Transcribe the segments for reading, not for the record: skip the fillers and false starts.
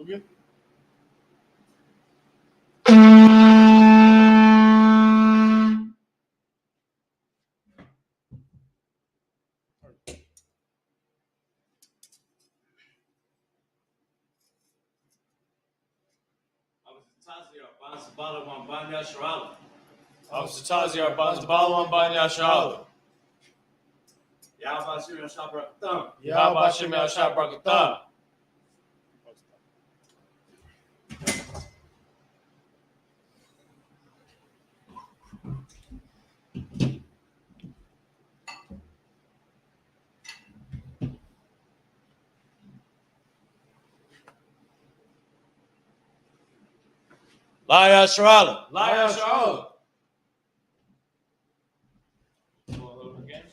Okay. Absatazir Banz Balawan Banya Shahala. Yahbashim Yashabraktam. Yahbashim Yashabrakata. Laya Sharala. Laya Sharala. Again.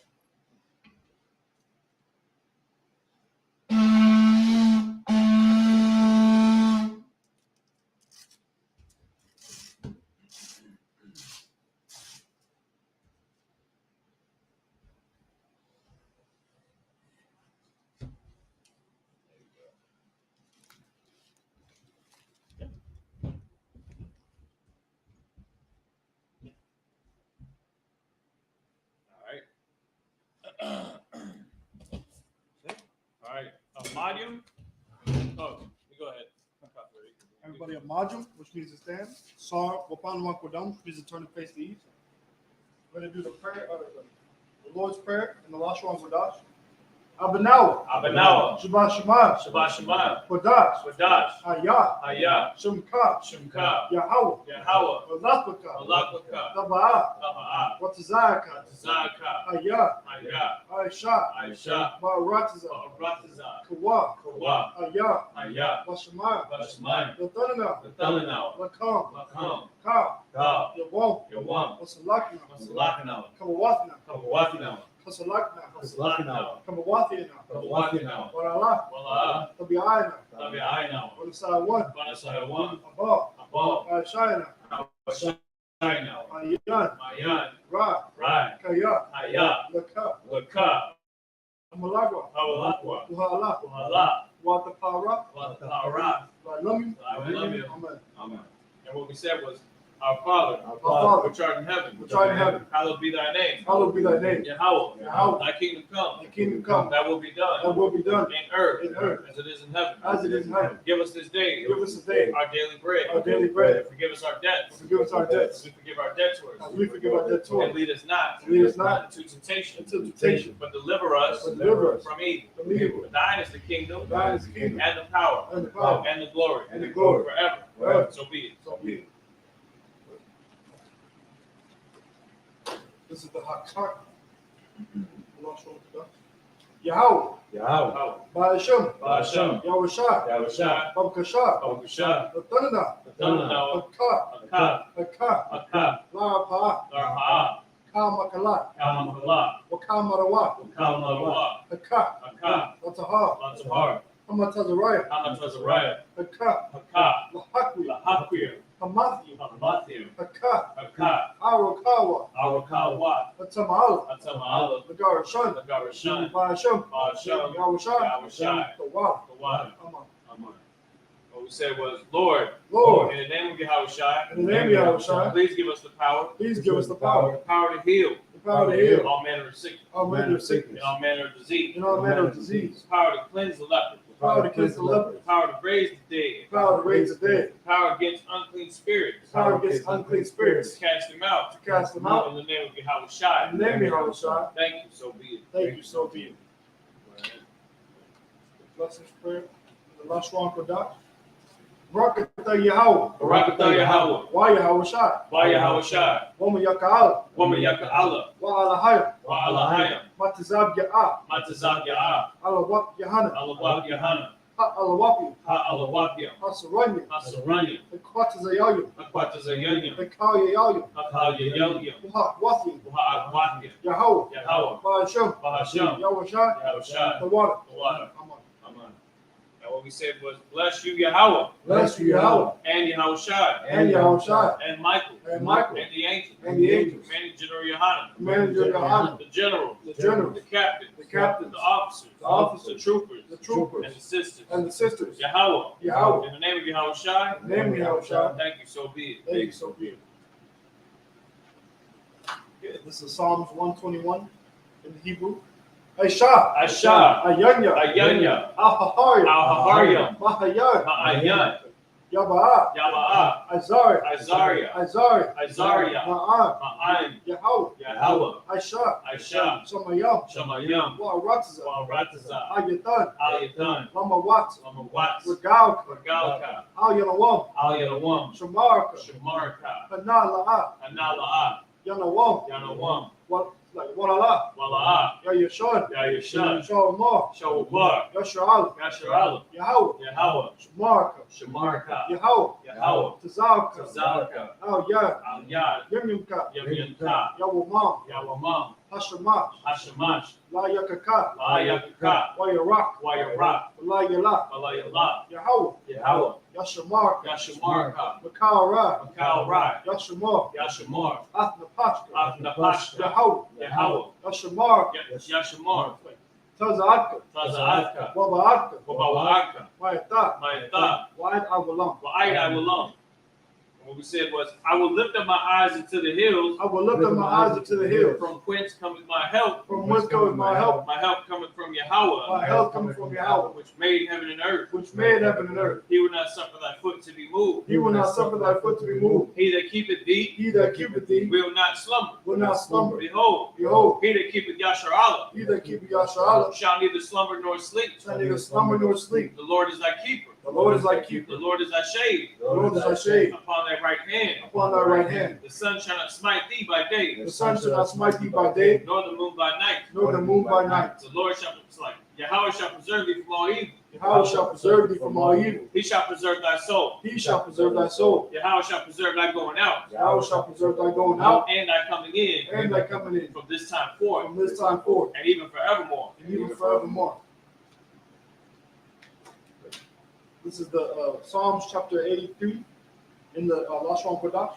All right. Madium. Oh, you go ahead. Everybody a Majum, which means to stand. Sar, Wapan Wakodam, which means to turn and face the east. We're going to do the prayer, the Lord's Prayer in the last one, Wadash. Abanawa. Abanawa. Shabbat Shema. Shabbat Shema. Wadash. Wadash. Hayah. Hayah. Shumka. Shumka. Yahweh. Yahweh. Walakaka. Walakaka. Tabaa. Tabaa. Watazaka. Zaka. Hayah. Hayah. Aisha. Aisha. Baratiza. Ratiza. Kawa. Kawa. Hayah. Hayah. Washema. Bashman. Latanana. Lathalanawa. Lakam. Lakam. Ka. Ka. Yawam. Yawam. Wasalakna. Masalakanawa. Kawawatna. Kawawatinawa. Kasalakna. Kasalakanawa. Kamawathina. Kawawatinawa. Warala. Wala. Tabi'ayna. Tabi'aynawa. Wanasawan. Banasayawan. Abba. Abba. Aishayna. Shaynawa. Ayan. Mayan. Ra. Rai. Kaya. Haya. Laka. Laka. Amalagwa. Hawalakwa. Uhala. Uhala. Watapara. Watapara. Lami. I love you. Amen. Amen. And what we said was, Our Father, which art in heaven, hallowed be thy name. Hallowed be thy name. Yahweh, Yahweh. thy kingdom come. Thy kingdom come. Thy will be done. Thy will be done. In earth, In as it is in heaven. As it is in heaven. Give us this day. Give us this day our daily bread. our daily bread. Forgive us our debts. Forgive us our debts. As we forgive our debtors. As we forgive our And debtors. lead us not. Lead us not into temptation. into temptation. But deliver us. But deliver us from evil. from evil. For thine is the kingdom. Thine is the kingdom. And the power. And the power. And the glory. And the glory. Forever. Forever. So be it. So be it. This is the Hakak. Yahweh. Yahweh. Ba'ashem. Ba'ashem. Yahushua. Yahushua. Babakasha. Babakasha. Latanana. Latanana. Hakka. Akka. Hakka. Akka. La'apa. Larha'a. Kamakala. Kamakala. Wakamarawa. Kamalawah. Hakka. Akka. Lataha. Latzahar. Hamatazariah. Hamatazariah. Hakka. Akka. Lahakwi. Lahakir. Hamathi. Hamathir. Hakka. Akka. Arakawa. Arakawa. Hatama'ala. Atama'ala. Nagarashan. Nagarashan. Ba'ashem. Ba'ashem. Yahushua. Yahushua. Tawa. Tawa. Amen. Amen. What we said was, Lord, Lord, in the name of Yahushua, in the name of Yahushua, please give us the power, please give us the power, the power to heal, the power to heal all manner of sickness, all manner of sickness, and all manner of disease, and all manner of disease, the power to cleanse the leper, the power to cleanse the leper, the power to raise the dead, the power to raise the dead, the power against unclean spirits, the power against unclean spirits, to cast them out, to cast them out. in the name of Yahushua. In the name of Yahushua, Thank you, so be it. thank you, so be it. Blessings prayer. The last one for Doc. Barakatah Yahweh. Barakatah Yahweh. Wa Yahushua. Wa Yahushua. Woman Yaka'ala. Woman Yaka'ala. Wa Alahayim. Wa Alahayim. Matazab Ya'ah. Matazak Ya'ah. Alawak Yahana. Alawak Yahana. Ha Alawapi. Ha Alawapia. Hasaranya. Hasaranya. The Quatazayayim. Akwatazayanya. The Kalyayayim. Akalyayalia. Uha Wathim. Uha Akwatya. Yahweh. Yahweh. Ba'ashem. Bahasham. Yahushua. Yahushua. The water. The water. Amen. Amen. Now what we we said was, bless you, Yahweh. Bless you, Yahweh. And Yahushai. And Yahushai. And Michael. And Michael. And the angels. And the angels. Commanding General Yohanan. Commander Yohanan. The generals. The generals. The captains. The captains. The officers. The officers. The troopers. The troopers. And the sisters. And the sisters. Yahweh. Yahweh. In the name of Yahushai. In the name of Yahushai. Thank you, so be it. Thank you, so be it. Okay, this is Psalms 121 in the Hebrew. Aisha. Aisha. Ayanya. Ayanya. Ahahaya. Al-Haharyam. Mahayah. Ma'ayan. Yaba'a. Yaba'a. Azariah. Azariah. Azariah. Azariah. Ma'an. Ma'ayin. Yahweh. Yahweh. Aisha. Aisha. Shamayam. Shamayam. Wa'aratza. Wa'aratza. Ayatan. Al-Yatan. Lamawat. Lamawat. Regalka. Regalka. Al-Yanawam. Al-Yanawam. Shamarka. Shamarka. Hanala'a. Anala'a. Yanawam. Yanawam. Walala. Wala'a. Yayashon. Yayashan. Shawamar. Shawbar. Yasha'al. Yasharala. Yahweh. Yahweh. Shamarka. Shamarka. Yahweh. Yahweh. Tazalka. Tazalka. Al-Yad. Al-Yad. Yamyamka. Yamyamka. Yawamam. Yawamam. Hashamash. Hashamash. La Yakaka. La'ayakaka. Wayarak. Wayarak. La Yala. Walayala. Yahweh. Yahweh. Yashamarka. Yashamarka. Makal Ra. Makal Rai. Yashamar. Yashamar. Athnapashka. Athnapashka. Yahweh. Yahweh. Yashamar. Yashamar. Tazaatka. Tazaatka. Wabaatka. Wabawaka. Wayata. Ma'ita. Wa'ad Awalam. Wa'ayid I will love. What we said was, I will lift up my eyes into the hills. I will lift up my eyes into the hills. From whence cometh my help? From whence cometh my help? My help cometh from Yahweh. My help cometh from Yahweh, Which made heaven and earth. which made heaven and earth. He will not suffer thy foot to be moved. He will not suffer thy foot to be moved. He that keepeth thee He that keepeth thee will not slumber. will not slumber. Behold, Behold, he that keepeth Yasharallah he that keepeth Yasharallah shall neither slumber nor sleep. shall neither slumber nor sleep. The Lord is thy keeper. The Lord is thy The keeper. Lord is thy shade The Lord is thy shade upon thy right hand. upon thy right hand. The sun shall not smite thee by day, The sun shall not smite thee by day, nor the moon by night. nor the moon by night. The Lord shall, Yahweh shall preserve thee from all evil. Yahweh shall preserve thee from all evil. He shall preserve thy soul. He shall preserve thy soul. Yahweh shall preserve thy going out Yahweh shall preserve thy going out and thy coming in and thy coming in from this time forth from this time forth and even forevermore. and even forevermore. This is the Psalms chapter 83 in the Lashon Kodash.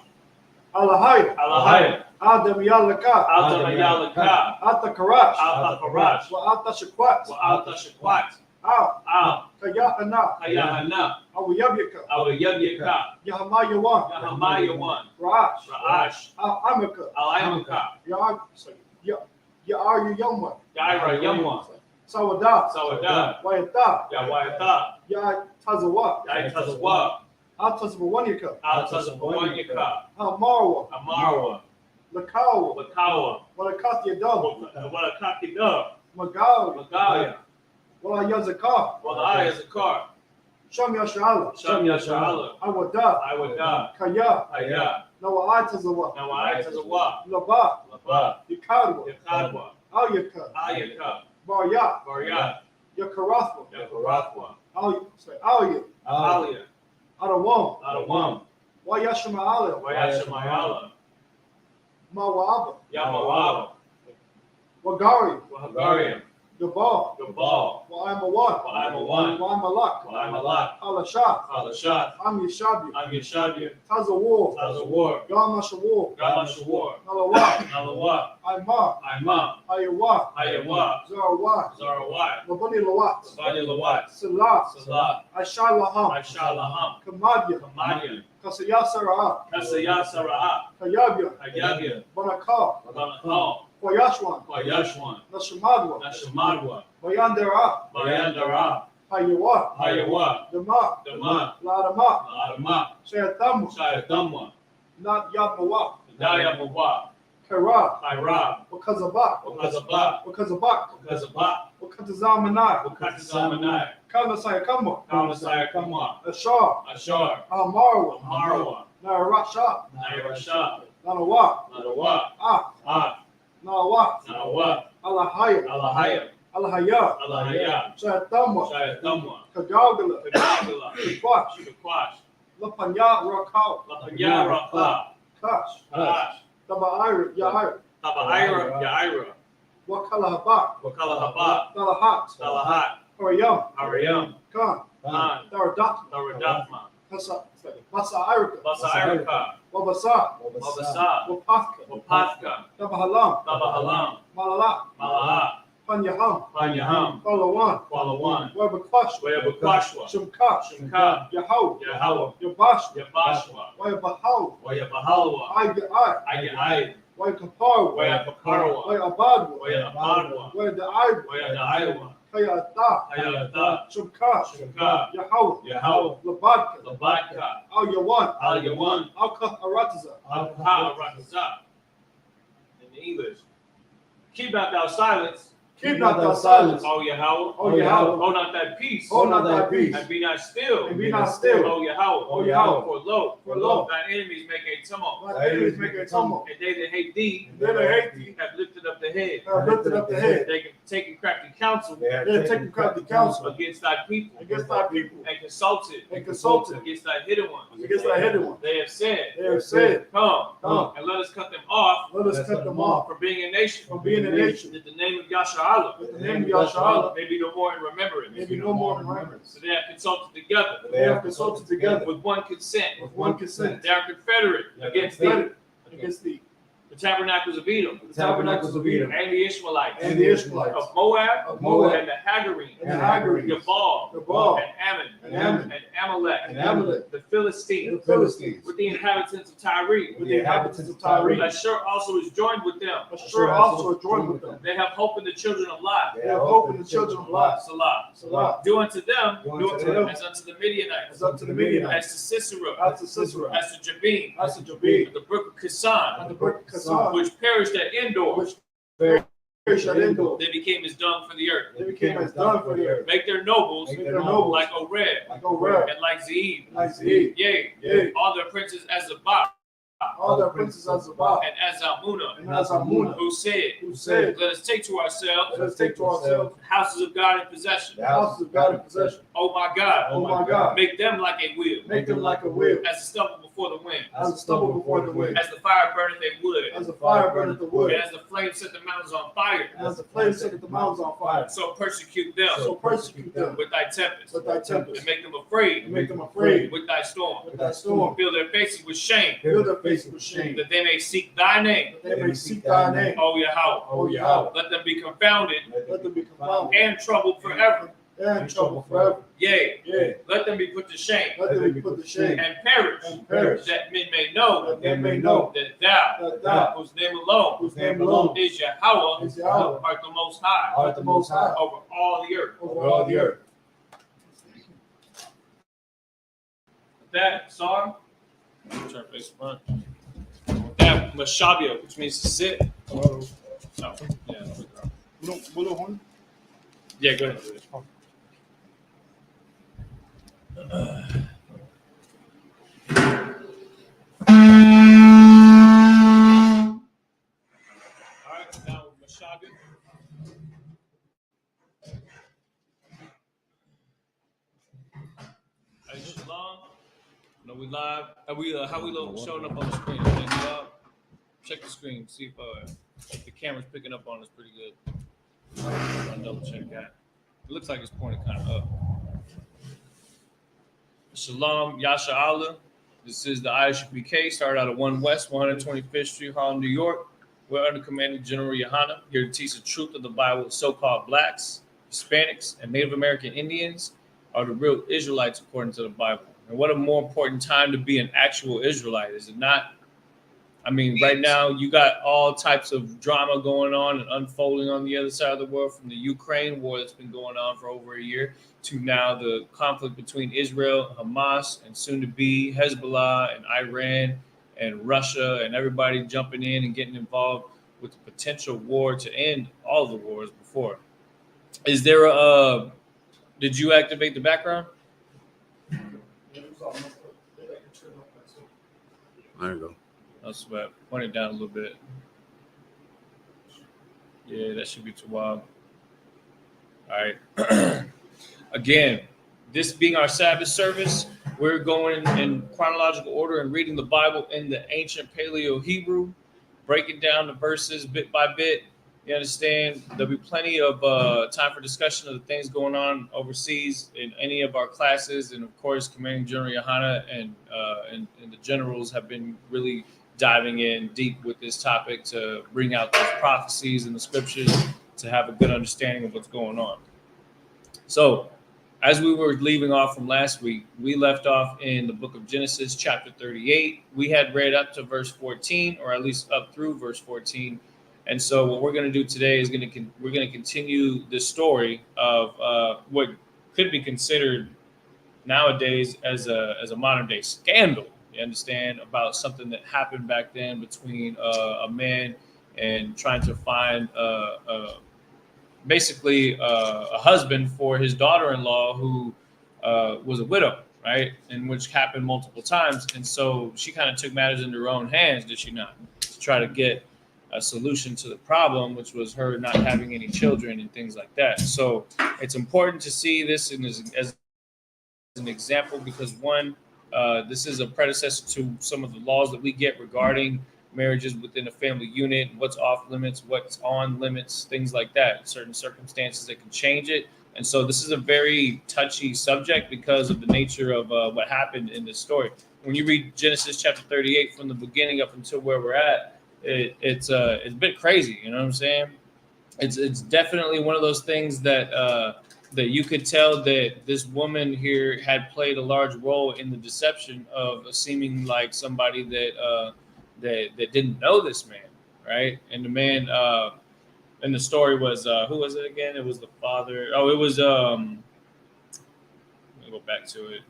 Alahai, Alahai, Adam Yalaka, Alta Yalaka, Ata Karash, Alta Parash, Wa Ata Shakwat, Alta Shakwat, Al Kayahana, Kayahana, Awayabyaka, Awayabyaka, Yahamayawan, Yahamayawan, Raash, Ra'ash, Al Amaka, Al-Amaka, Ya'ar Yamwan, Yaira Yamwa, Sawadah, Sawadah, Wayata, Yawayata, Ya Tazawa, Yaitazawa, Al Tazawanyaka, Al-Tazawanyaka, Al Marwa, Amarwa, Lakawa, Lakawa, Walakati Adam, Walakakida, Magal, Magaya, Wala Yazaka, Walaya Zakar, Sham Yashala, Sham Yashala, Awada, Iwada, Kaya, Kaya, Nawa Tazawa, Nawaitazawa, Laba, Laba, Yakadwa, Yakadwa, Alyaka, Ayaka, Barya, Baryat, Yakarathwa, Yakarathwa, Alya, Alia, Adawam, Adawam, Wayashama Alia, Wayashamayala, Mawaba, Yamawaba, Wagari, Wahagariam, Gabal, Gabal, Wa'amawan, Wa'amawan, Wa'amalak, Wa'amalak, Alashat, Alashat, Am Yishabi, Am-Yeshabia, Tazawar, Tazawar, Gamashawar, Gamashawar, Nalawa, Nalawa, Aimar, Imam, Ayawa, Ayawa, Zarawat, Zarawat, Labani Lawat, Bani Lawat, Salah, Salah, Ashalaham, Aishalaham, Kamadya, Kamadian, Kasayasara, Kasaya Sara'ah, Kayabya, Hayabia, Banakal, Banakal, Koyashwan, Kwayashwan, Nashamadwa, Nashamadwa, Bayandara, Bayandara, Hayawa, Hayawa, Dama, Dama, Ladama, Adama, Shayatamu, Shayadamwa, Not Yadmawa, Dayabawa, Kara, Kaira, Wakazabak, Wakazabak, Wakazabak, Wakazabak, Wakatazamanai, Wakatazamanai, Kanasayakama, Kaunasaya Kamwa, Ashar, Ashar, Amarwa, Marwa, Narasha, Nairasha, Nanawa, Nadawa, Nawa, Nawa, Alahaya, Alahaya, Alahaya, Alahaya, Shayatama, Shayadamwa, Kagagala, Kagagala, Kwash, Shukwash, Lapanya Rakal, Lapanyara, Kash, Kash, Tabair, Yair, Tabaira, Yaira, Wakalahabak, Wakalahabat, Talahat, Salahat, Koryam, Ariam, Khan, Han, Tharadakma, Basa Irika, Basa Irika, Wabasa, Wabasa, Wapathka, Wapathka, Tabahalam, Tabahalam, Malala, Malaa, Panyaham, Panyaham, Palawan, Qualawan, Wabakwashwa, Wayabakwashwa, Shumka, Shimka, Yahoo, Yahweh, Yabashwa, Yabashwa, Wayabahau, Wayabahalwa, Aigai, Agai, Wayakaparwa, Wayapakarwa, Wayabadwa, Wayabadwa, Wayadaiwa, Wayadaiwa, Hayata, Hayata, Shumka, Shimka, Yahoo, Yahweh, Labadka, Labadka, Al Yawan, Al Yawan, Alka Arataza, Alha Rakaza. In English, keep not thou silence, keep not thou silence, O Yahweh, O Yahweh, hold not thy peace, hold not thy peace, and be not still, and be not still, O Yahweh, O Yahweh, for lo, thine enemies make a tumult, thy enemies make a tumult, and they that hate thee, and they that hate thee, have lifted up the head, have lifted up the head, they have taken crafty counsel, they have taken crafty counsel against thy people, against thy people, and consulted, against thy hidden ones, against thy hidden one. they have said, Come, and let us cut them off, let us cut them off from being a nation, from being a nation, that the name of Yasharallah that the name of Yasharallah may be no more in remembrance. may be no more in remembrance. So they have consulted together, They have consulted together with one consent, with one consent they are confederate against thee, the tabernacles of Edom, the tabernacles of Edom, and the Ishmaelites, and the Ishmaelites, of Moab, of Moab, and the Hagarenes, and the Hagarenes, Gebal, Gebal, and Ammon, and Ammon, and Amalek, and Amalek, the Philistines, the Philistines, with the inhabitants of Tyre. with the inhabitants of Tyre. Ashur also is joined with them. Ashur also is joined with them. They have hope in the children of Lot. They have hope in the children of Lot. Salah. Salah. Do unto them Do unto them as unto the Midianites, as unto the Midianites, as to Sisera, as to Sisera, as to Jabin, as to Jabin, the brook of Kisan, and the brook of Kasan, which perished at Endor. which perished at Endor. They became as dung for the earth. They became as dung for the earth. Make their nobles Make their nobles like Oreb like Oreb, and like Zeeb. like Zeeb, Yea, all their princes as Zabah all their princes as Zabah, and as Almunah, and as Amunah, who said, who said, let us take to ourselves let us take to ourselves the houses of God in possession. the houses of God in possession. Oh my God, Oh my God, make them like a wheel, make them like a wheel, as a stumble before the wind, as a stubble before the wind, as the fire burneth a wood, as the fire burneth the wood, and as the flame set the mountains on fire. and as the flame set the mountains on fire. So persecute them So persecute them with thy tempest, with thy tempest, and make them afraid and make them afraid with thy storm. with thy storm. Fill their faces with shame, Fill their faces with shame, that they may seek thy name, that they may seek thy name. O Yahweh. O Yahweh, Let them be confounded let them be confounded and troubled forever. and troubled forever. Yea, Yea, let them be put to shame let them be put to shame and perish, and perish, that men may know that they may know that thou, that thou, whose name alone whose name alone is Yahweh, is Yahweh, art the most high art the most high over all the earth. over all the earth. With that, Sar, turn face front. With that, Mashabia, which means to sit. No, yeah, yeah, go ahead. All right, now Mashabia. Hey, Shalom. No, we live. How we showing up on the screen? Check the screen. See if the camera's picking up on us pretty good. I'll double check that. It looks like it's pointing kind of up. Shalom, Yasha Allah. This is the Isupk. Started out at 1 West, 125th Street, Harlem, New York. We're under Commanding General Yohana, here to teach the truth of the Bible. So-called blacks, Hispanics, and Native American Indians are the real Israelites according to the Bible. And what a more important time to be an actual Israelite, is it not? I mean, right now you got all types of drama going on and unfolding on the other side of the world, from the Ukraine war that's been going on for over a year to now the conflict between Israel, Hamas, and soon to be Hezbollah and Iran and Russia, and everybody jumping in and getting involved with the potential war to end all the wars before. Is there did you activate the background? There you go. That's about point it down a little bit. Yeah, that should be too wild. All right. Again, this being our Sabbath service, we're going in chronological order and reading the Bible in the ancient Paleo Hebrew, breaking down the verses bit by bit, You understand? There'll be plenty of time for discussion of the things going on overseas in any of our classes, and of course, Commanding General Yohana and the generals have been really diving in deep with this topic to bring out those prophecies in the scriptures to have a good understanding of what's going on. So, as we were leaving off from last week, we left off in the book of Genesis, chapter 38. We had read up to verse 14, or at least up through verse 14. And so, what we're going to do today is we're going to continue the story of what could be considered nowadays as a modern day scandal. You understand, about something that happened back then between a man and trying to find basically a husband for his daughter-in-law who was a widow, right? And which happened multiple times. And so she kind of took matters into her own hands, did she not? To try to get a solution to the problem, which was her not having any children and things like that. So it's important to see this as an example because one, this is a predecessor to some of the laws that we get regarding marriages within a family unit, what's off limits, what's on limits, things like that. Certain circumstances that can change it. And so this is a very touchy subject because of the nature of what happened in this story. When you read Genesis chapter 38 from the beginning up until where we're at, it's a bit crazy. You know what I'm saying? It's definitely one of those things that that you could tell that this woman here had played a large role in the deception of seeming like somebody that that didn't know this man, right? And the man in the story was who was it again? It was the father. Oh, it was let me go back to it.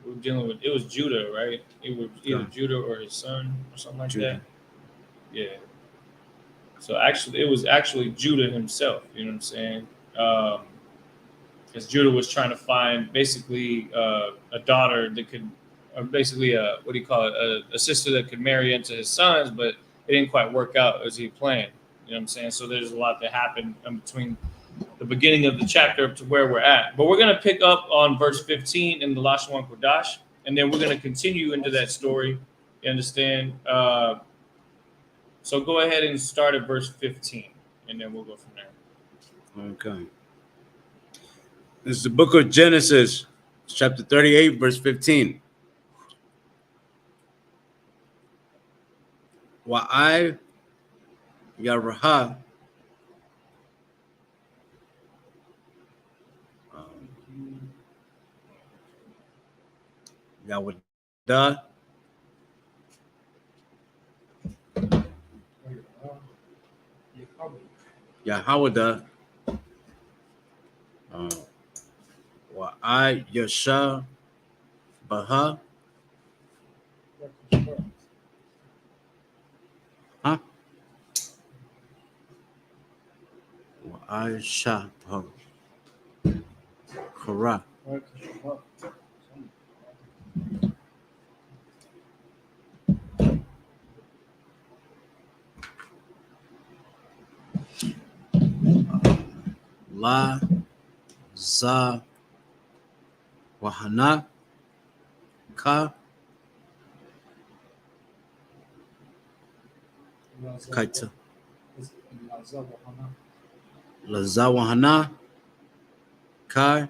We were dealing with it was Judah, right? It was either Judah or his son or something like that. Yeah. So actually, it was actually Judah himself. You know what I'm saying? Because Judah was trying to find basically a daughter that could, or basically what do you call it, a sister that could marry into his sons, but it didn't quite work out as he planned. You know what I'm saying? So there's a lot that happened in between the beginning of the chapter up to where we're at. But we're going to pick up on verse 15 in the Lashon Kodash, and then we're going to continue into that story. You understand? So go ahead and start at verse 15, and then we'll go from there. Okay. This is the book of Genesis, chapter 38, verse 15. Wa'ai Yaraha Yawada Yahawada Wa'ai Yasha Baha. Huh? Wa'ai Shah Baha. Korah. La Za Wahana Ka Kaita La Za Wahana Kai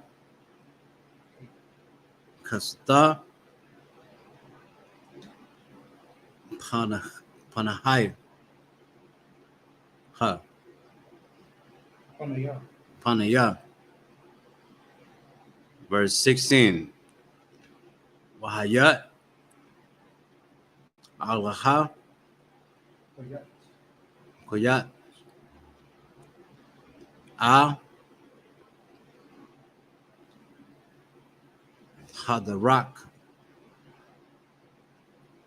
Kasta Panahai Ha Panaya. Verse 16. Wahayat Alaha Koyat A Hadarak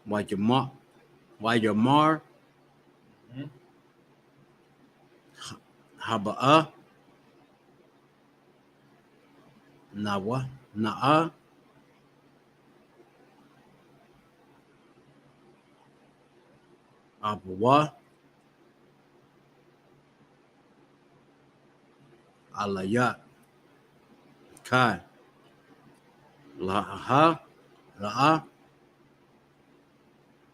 Wayamar Haba'a Na'a Abawa Alayat Kai La'a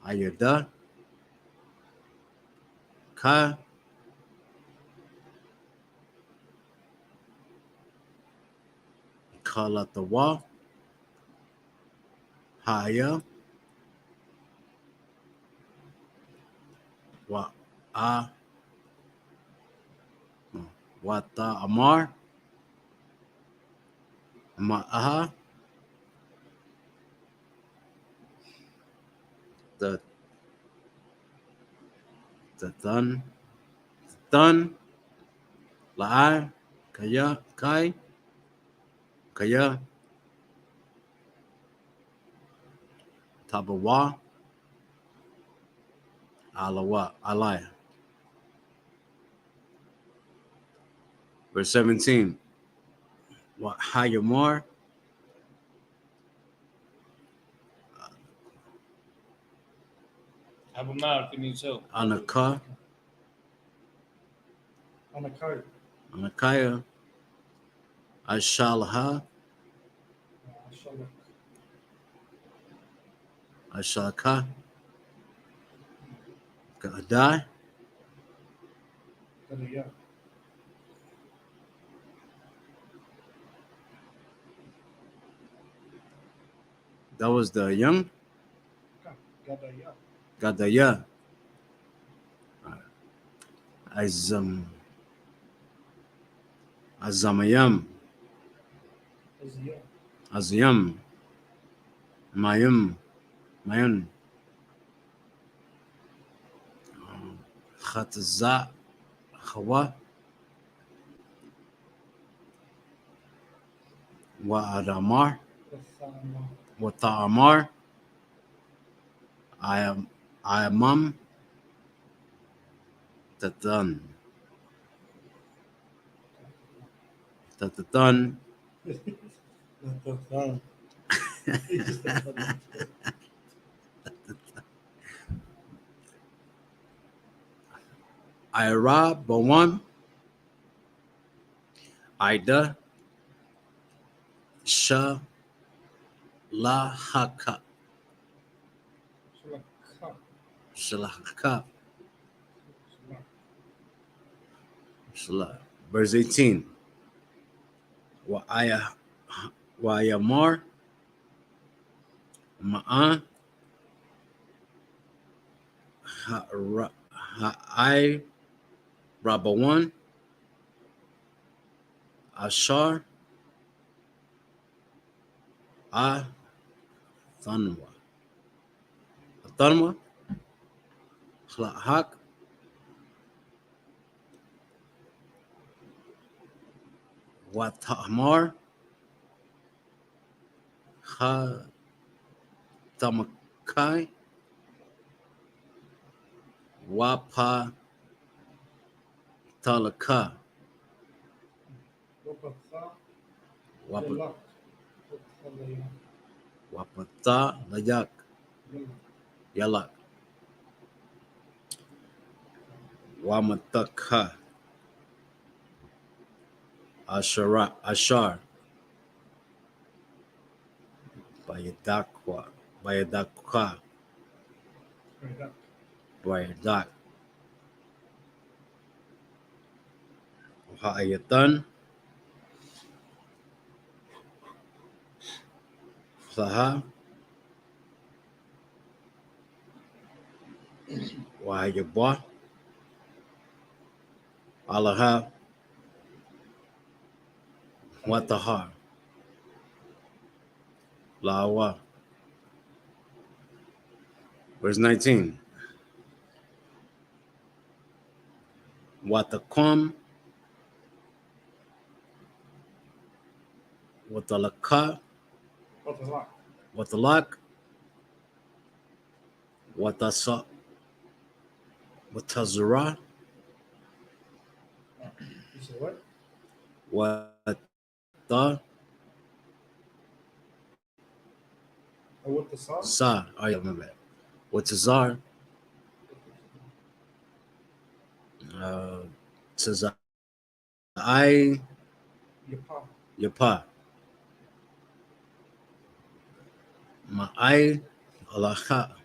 Ayada Kai Kalatawa. Haya. Wa a Wata Amar. Ma'aha. The Thun. Thun. La'ai. Kaya. Kai. Kaya. Tabawa. Alawa. Alaya. Verse 17. Wa Hayamar. Help him out if he needs help. Anaka. Anakai. Anakaya. Ashalaha. Shalak. Ashalaka. Kadai. Kadaya. That was the young Gadaya. Gadaya. Azamayam. Azia. Aziyam. Mayun. Khatza. Khawa. Wa Adamar. Kasama. Wa Ta'amar. Ayamam. Tatan. Tatan. Ira Bawan. Ida. Sha. La Haka. Shalaka. Shalaka. Shalak. Salah. Verse 18. Wa Ayamar. Ma'an. Ha'ai. Rabawan. Ashar. Thanwa. Thanwa. Khlahak. Wa Ta'amar. Ha Tamakai. Wapa Talaka. Wapatha. Wapa Yalak. Wapatha. Wapata Layak. Yalak. Wamataka. Ashar. Bayadakwa. Bayadak. Ha'ayatan. Saha. Wahayabwa. Alaha. Watahar. Lawa. Verse 19. Watakwam. Watalaka. Wapatha. Watalak. Watasa. Watazura. You said what? Wata. Or what the song? Sa. Oh, yeah, my bad. Watazar. Tazar. I. Yapa. Yapa. Ma'ai. Alaha.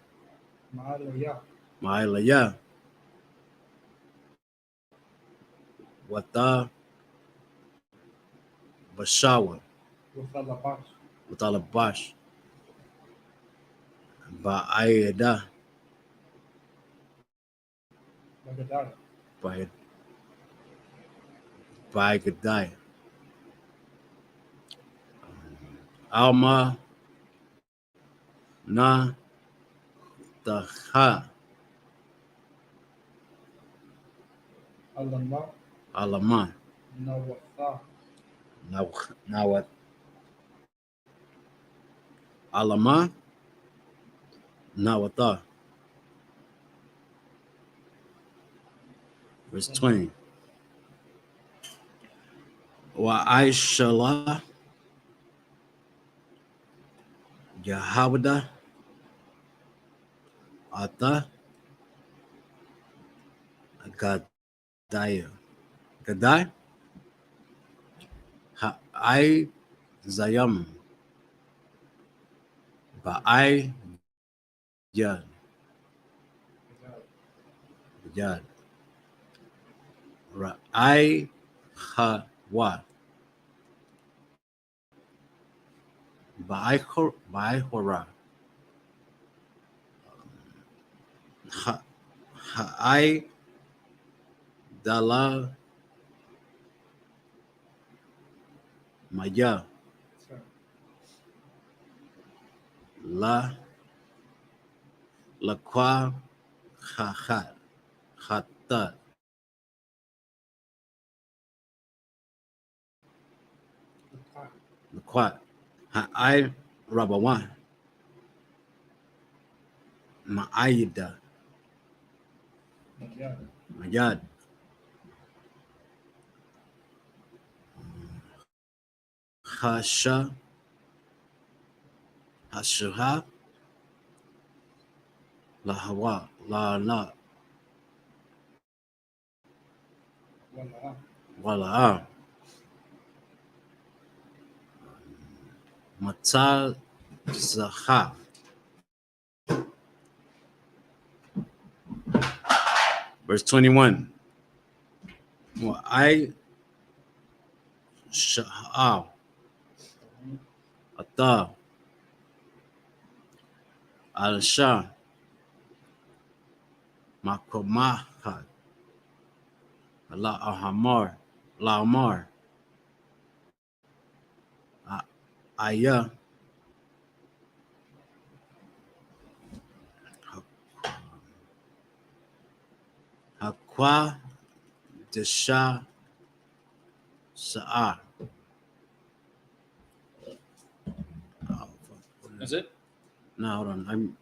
Ma'alaya. Ma'ilaya. Wata. Bashawa. Utalabash. Ba'ayada. Ba'agadai. Alma na taha. Alama. Nawat. Alama. Nawata. Verse 20. Wa Aishala Yahabada Ata Gadaya. Gadai Ha I Zayam Ba'ai Yad Yad Ra'ai Hawa Ba'ai Hora Ha'ai Dala Maya La Lakwa Ha'hat Hatta Lakwat Ha'ai Rabawan Ma'ayida Mayad Hasha Hashuha Lahawa La Wala Matal Zaha. Verse 21. Well, I Sha'al Ata Al Shah Makomaha La Ahamar La Amar Aya Hakwa Desha Sa'a. That's it? No, hold on.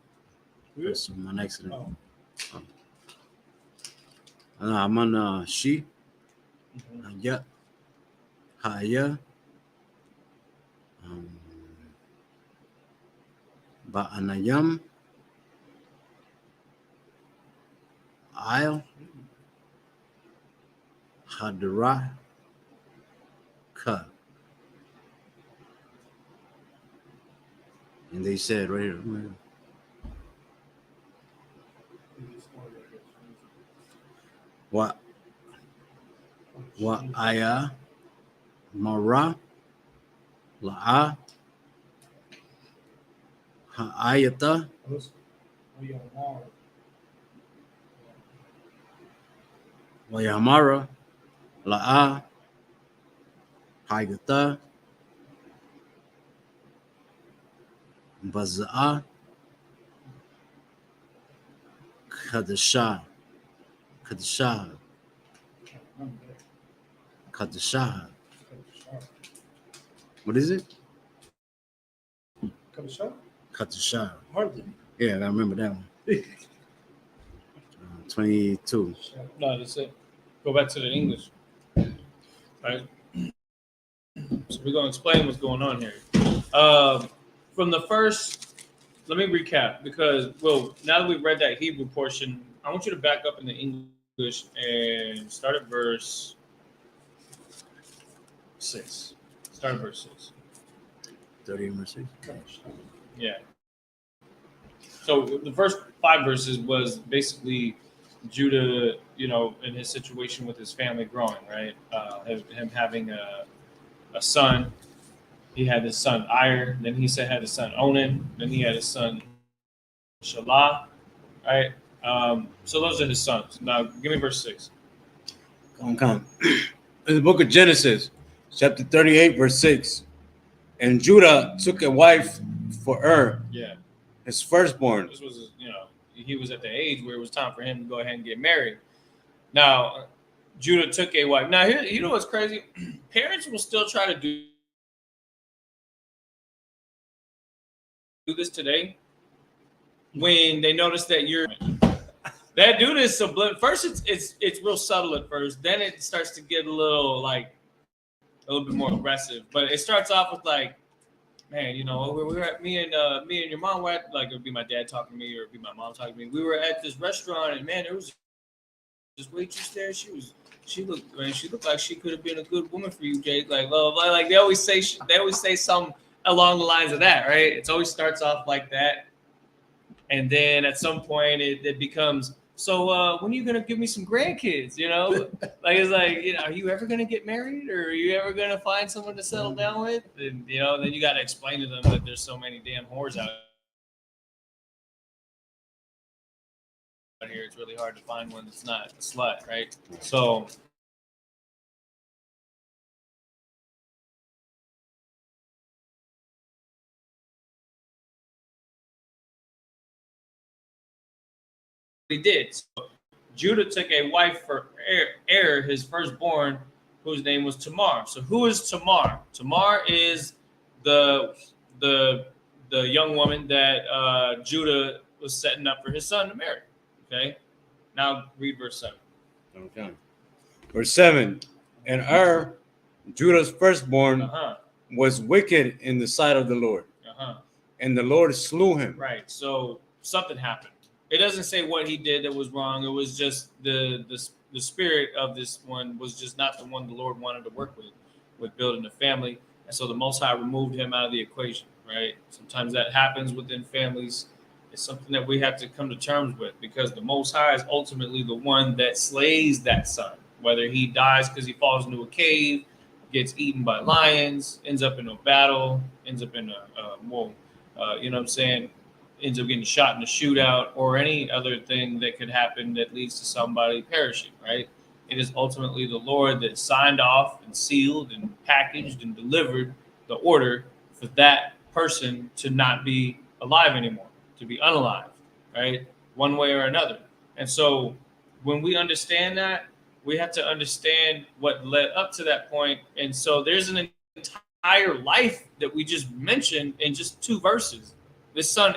That's my next one. I'm on She Haya Haya Ba'anayam I'll Hadra Ka. And they said right here. What Aya Mara La'a Ha'ayata Wayamara La'a Hayata Baza'a Kadasha Kadasha Kadasha. What is it? Kadasha. Hardly. Yeah, I remember that one. 22. No, that's it. Go back to the English. Right? So we're going to explain what's going on here. From the first, let me recap because, well, now that we've read that Hebrew portion, I want you to back up in the English and start at verse 6. Start at verse 6. 30 verse 6. Yeah. So the first 5 verses was basically Judah, in his situation with his family growing, right? Him having a son, He had his son Ir. Then he had his son Onan. Then he had his son Shelah. Right. So those are his sons. Now give me verse 6. Come. In the book of Genesis, chapter 38, verse 6. And Judah took a wife for Yeah. his firstborn. This was, he was at the age where it was time for him to go ahead and get married. Now, Judah took a wife. Now, here, you know what's crazy? Parents will still try to do this today when they notice that that dude is subliminal. First, it's real subtle at first. Then it starts to get a little bit more aggressive. But it starts off with like, man, we're at me and your mom were at, like, it would be my dad talking to me or it'd be my mom talking to me. We were at this restaurant and man, there was this waitress there. She looked like she could have been a good woman for you, Jake. Like, blah, blah, blah. Like they always say something along the lines of that, right? It always starts off like that, and then at some point it becomes, so when are you gonna give me some grandkids? Like it's like, are you ever gonna get married, or are you ever gonna find someone to settle down with? And then you got to explain to them that there's so many damn whores out here. It's really hard to find one that's not a slut, right? So he did. So Judah took a wife for his firstborn, whose name was Tamar. So who is Tamar? Tamar is the young woman that Judah was setting up for his son to marry. Okay. Now read verse 7. Okay. Verse 7. And Judah's firstborn, was wicked in the sight of the Lord. And the Lord slew him. Right. So something happened. It doesn't say what he did that was wrong. It was just the spirit of this one was just not the one the Lord wanted to work with building a family. And so the Most High removed him out of the equation, right? Sometimes that happens within families. It's something that we have to come to terms with, because the Most High is ultimately the one that slays that son, whether he dies because he falls into a cave, gets eaten by lions, ends up in a battle, ends up in ends up getting shot in a shootout, or any other thing that could happen that leads to somebody perishing, right? It is ultimately the Lord that signed off and sealed and packaged and delivered the order for that person to not be alive anymore, to be unalive, right? One way or another. And so when we understand that, we have to understand what led up to that point. And so there's an entire life that we just mentioned in just 2 verses. This son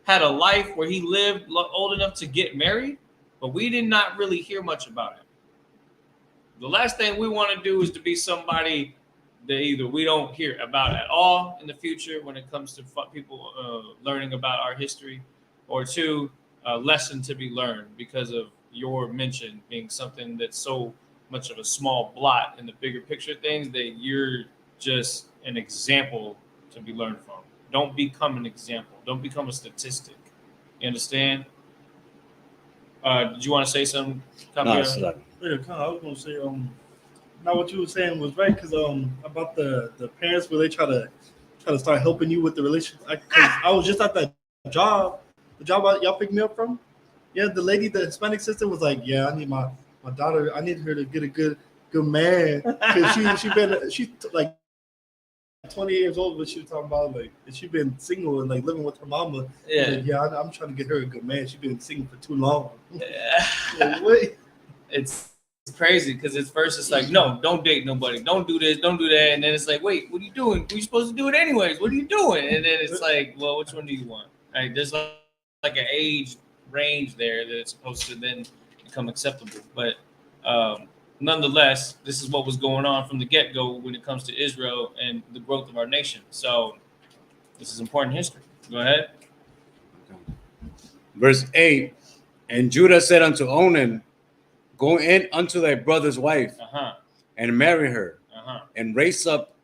had a life where he lived old enough to get married, but we did not really hear much about him. The last thing we want to do is to be somebody that either we don't hear about at all in the future when it comes to people learning about our history, or 2, a lesson to be learned because of your mention being something that's so much of a small blot in the bigger picture things that you're just an example to be learned from. Don't become an example. Don't become a statistic. You understand? Did you want to say something? No, it's like, Yeah, I was gonna say, now what you were saying was right, because about the parents where they try to start helping you with the relationship. I was just at that job, the job y'all picked me up from. Yeah, the lady, the Hispanic sister, was like, yeah, I need my daughter. I need her to get a good man, because she's like 20 years old, but she was talking about like she been single and like living with her mama. Yeah, like, yeah, I'm trying to get her a good man. She's been single for too long. Yeah. Like, wait. It's crazy because at first it's like, no, don't date nobody, don't do this, don't do that, and then it's like, wait, what are you doing? We're supposed to do it anyways. What are you doing? And then it's like, well, which one do you want? Like, there's like an age range there that it's supposed to then become acceptable. But nonetheless, this is what was going on from the get-go when it comes to Israel and the growth of our nation. So this is important history. Go ahead. verse 8. And Judah said unto Onan, go in unto thy brother's wife, and marry her, and raise up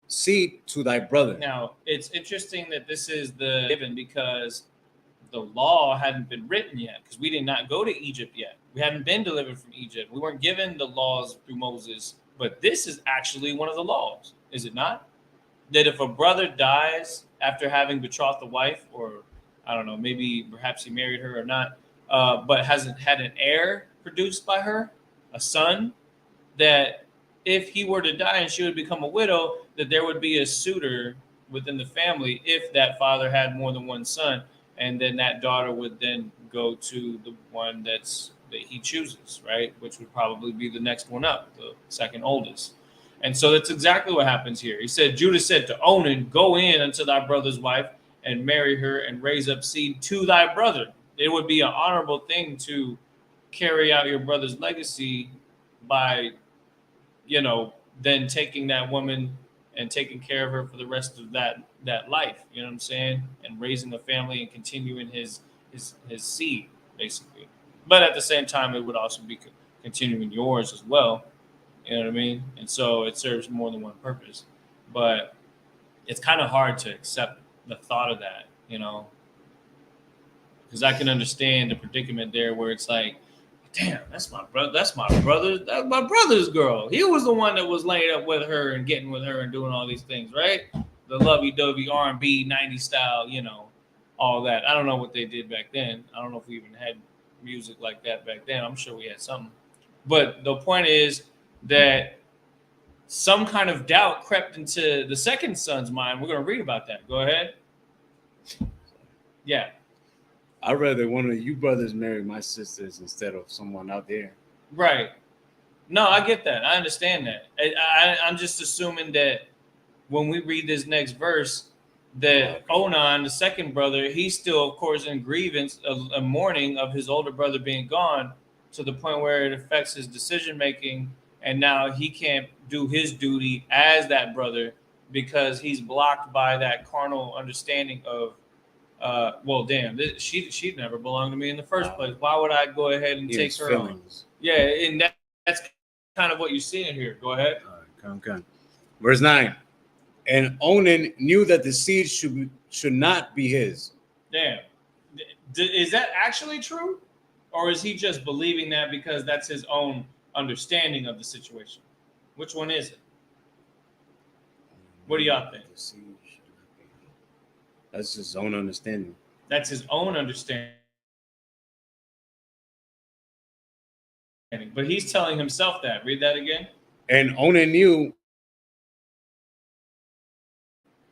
seed to thy brother. Now, it's interesting that this is the given, because the law hadn't been written yet, because we did not go to Egypt yet. We hadn't been delivered from Egypt. We weren't given the laws through Moses, but this is actually one of the laws, is it not? That if a brother dies after having betrothed a wife, or I don't know, maybe perhaps he married her or not, but hasn't had an heir produced by her, a son, that if he were to die and she would become a widow, that there would be a suitor within the family if that father had more than one son, and then that daughter would then go to the one that he chooses, right? Which would probably be the next one up, the second oldest. And so that's exactly what happens here. He said, Judah said to Onan, go in unto thy brother's wife and marry her and raise up seed to thy brother. It would be an honorable thing to carry out your brother's legacy by, then taking that woman and taking care of her for the rest of that life, you know what I'm saying? And raising a family and continuing his seed, basically. But at the same time, it would also be continuing yours as well. You know what I mean? And so it serves more than one purpose. But it's kind of hard to accept the thought of that, because I can understand the predicament there where it's like, damn, that's my brother. That's my brother's girl. He was the one that was laying up with her and getting with her and doing all these things, right? The lovey-dovey R&B 90s style, all that. I don't know what they did back then. I don't know if we even had music like that back then. I'm sure we had something. But the point is that some kind of doubt crept into the second son's mind. We're going to read about that. Go ahead. Yeah. I'd rather one of you brothers marry my sisters instead of someone out there. Right. No, I get that. I understand that. I'm just assuming that when we read this next verse, that Onan, the second brother, he's still, of course, in grievance, a mourning of his older brother being gone, to the point where it affects his decision making, and now he can't do his duty as that brother because he's blocked by that carnal understanding of, she'd never belonged to me in the first place. Why would I go ahead and take her feelings on? Yeah, and that's kind of what you're seeing here. Go ahead. All right, come. Verse 9. And Onan knew that the seed should not be his. Damn. Is that actually true? Or is he just believing that because that's his own understanding of the situation? Which one is it? What do y'all think? That's his own understanding. That's his own understanding. But he's telling himself that. Read that again. And Onan knew.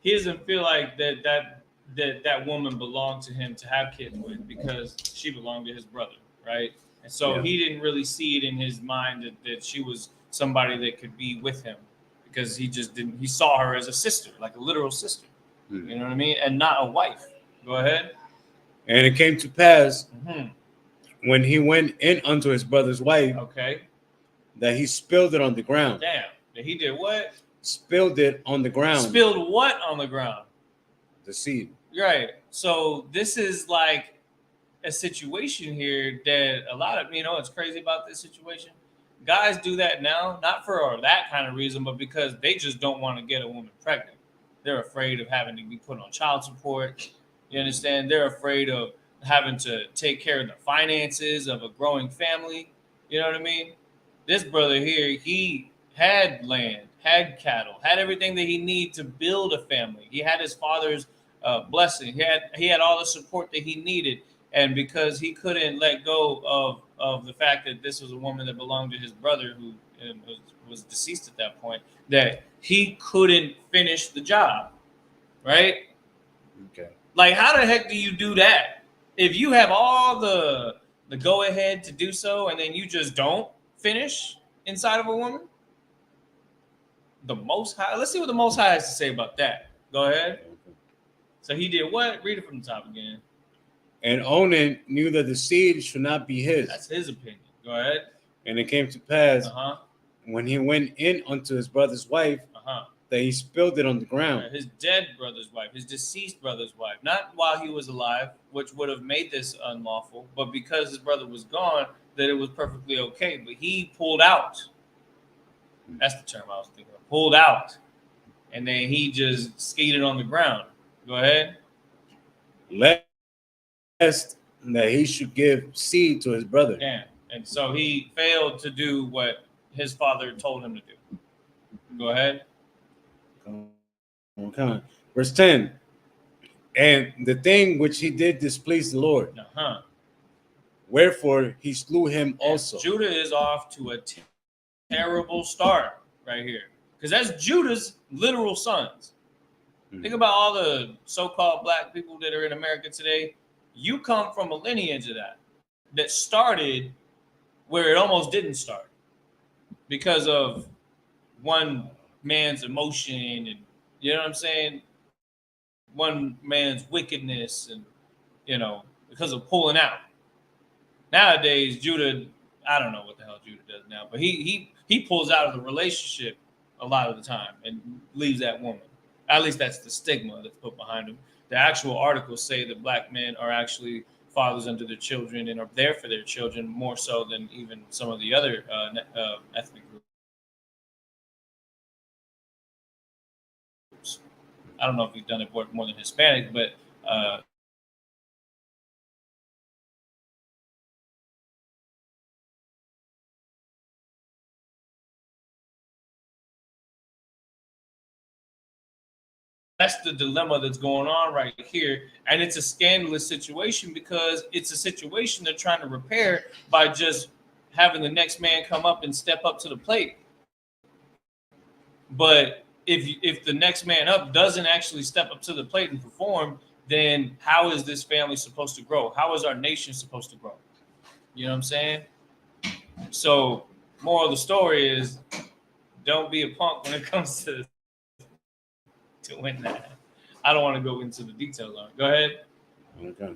He doesn't feel like that woman belonged to him to have kids with because she belonged to his brother, right? And so he didn't really see it in his mind that she was somebody that could be with him, because he just didn't. He saw her as a sister, like a literal sister. You know what I mean? And not a wife. Go ahead. And it came to pass when he went in unto his brother's wife, that he spilled it on the ground. Damn. That he did what? Spilled it on the ground. Spilled what on the ground? The seed. Right. So this is like a situation here that a lot of, what's crazy about this situation? Guys do that now, not for that kind of reason, but because they just don't want to get a woman pregnant. They're afraid of having to be put on child support. You understand? They're afraid of having to take care of the finances of a growing family. You know what I mean? This brother here, he had land, had cattle, had everything that he needed to build a family. He had his father's blessing. He had all the support that he needed. And because he couldn't let go of the fact that this was a woman that belonged to his brother who was deceased at that point, that he couldn't finish the job, right? Okay. Like, how the heck do you do that? If you have all the go-ahead to do so and then you just don't finish inside of a woman? The Most High. Let's see what the Most High has to say about that. Go ahead. So he did what? Read it from the top again. And Onan knew that the seed should not be his. That's his opinion. Go ahead. And it came to pass when he went in unto his brother's wife that he spilled it on the ground. His dead brother's wife, his deceased brother's wife. Not while he was alive, which would have made this unlawful, but because his brother was gone, that it was perfectly okay. But he pulled out. That's the term I was thinking of. Pulled out. And then he just skated on the ground. Go ahead. Lest that he should give seed to his brother. Damn. And so he failed to do what his father told him to do. Go ahead. Okay. Verse 10. And the thing which he did displeased the Lord. Uh-huh. Wherefore he slew him also. Judah is off to a terrible start right here. Because that's Judah's literal sons. Think about all the so-called black people that are in America today. You come from a lineage of that started where it almost didn't start because of one man's emotion and, you know what I'm saying? One man's wickedness and, because of pulling out. Nowadays, Judah, I don't know what the hell Judah does now, but he pulls out of the relationship a lot of the time and leaves that woman. At least that's the stigma that's put behind him. The actual articles say that black men are actually fathers unto their children and are there for their children more so than even some of the other ethnic groups. I don't know if he's done it more than Hispanic, but that's the dilemma that's going on right here. And it's a scandalous situation because it's a situation they're trying to repair by just having the next man come up and step up to the plate. But if the next man up doesn't actually step up to the plate and perform, then how is this family supposed to grow? How is our nation supposed to grow? You know what I'm saying? So, moral of the story is don't be a punk when it comes to win that. I don't want to go into the details on it. Go ahead. Okay.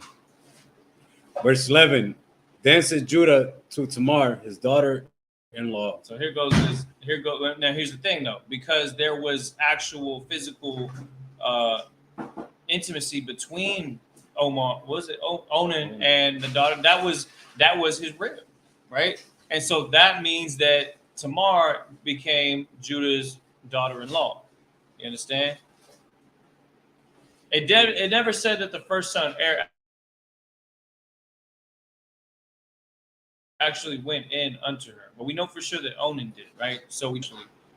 Verse 11. Then said Judah to Tamar, his daughter-in-law. So here goes. Now here's the thing, though, because there was actual physical intimacy between Onan and the daughter. That was his rib, right? And so that means that Tamar became Judah's daughter-in-law. You understand? It never said that the first son actually went in unto her, but we know for sure that Onan did, right? So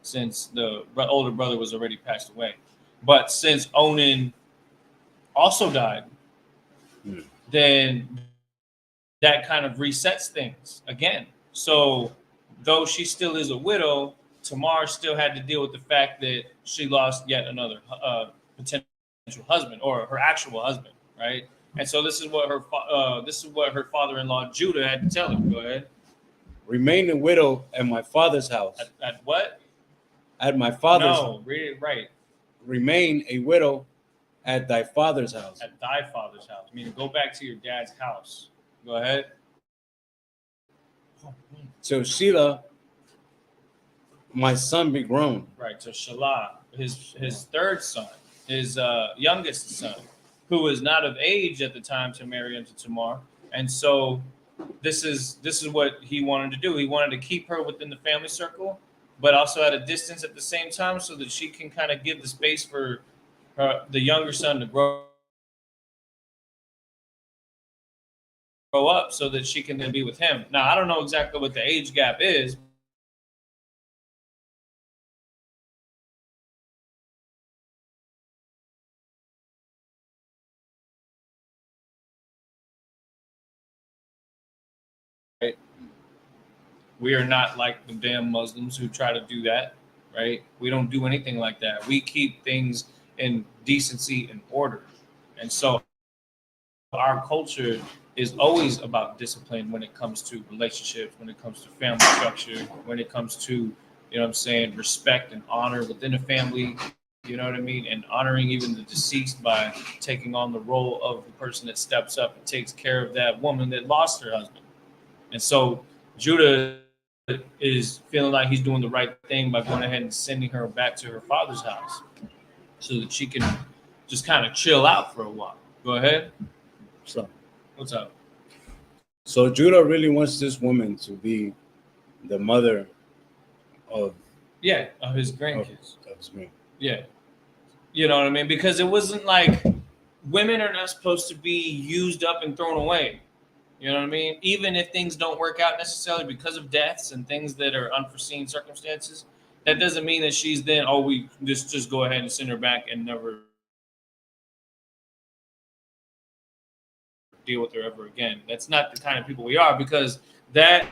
since the older brother was already passed away, but since Onan also died, then that kind of resets things again. So though she still is a widow, Tamar still had to deal with the fact that she lost yet another potential husband or her actual husband, right? And so this is what her father-in-law Judah had to tell her. Go ahead. Remain a widow at my father's house. At what? At my father's. No, read it right. Remain a widow at thy father's house. At thy father's house. Meaning, go back to your dad's house. Go ahead. Till Shelah, my son, be grown. Right. So Shelah, his third son, his youngest son, who was not of age at the time to marry unto Tamar. And so this is what he wanted to do. He wanted to keep her within the family circle, but also at a distance at the same time so that she can kind of give the space for the younger son to grow up so that she can then be with him. Now, I don't know exactly what the age gap is, right? We are not like the damn Muslims who try to do that, right? We don't do anything like that. We keep things in decency and order. And so our culture is always about discipline when it comes to relationships, when it comes to family structure, when it comes to, you know what I'm saying, respect and honor within a family, you know what I mean? And honoring even the deceased by taking on the role of the person that steps up and takes care of that woman that lost her husband. And so Judah is feeling like he's doing the right thing by going ahead and sending her back to her father's house so that she can just kind of chill out for a while. Go ahead. So, what's up? So Judah really wants this woman to be the mother of his grandkids. Of his grandkids. Yeah. You know what I mean? Because it wasn't like women are not supposed to be used up and thrown away. You know what I mean? Even if things don't work out necessarily because of deaths and things that are unforeseen circumstances, that doesn't mean that she's then, oh, we just go ahead and send her back and never deal with her ever again. That's not the kind of people we are, because that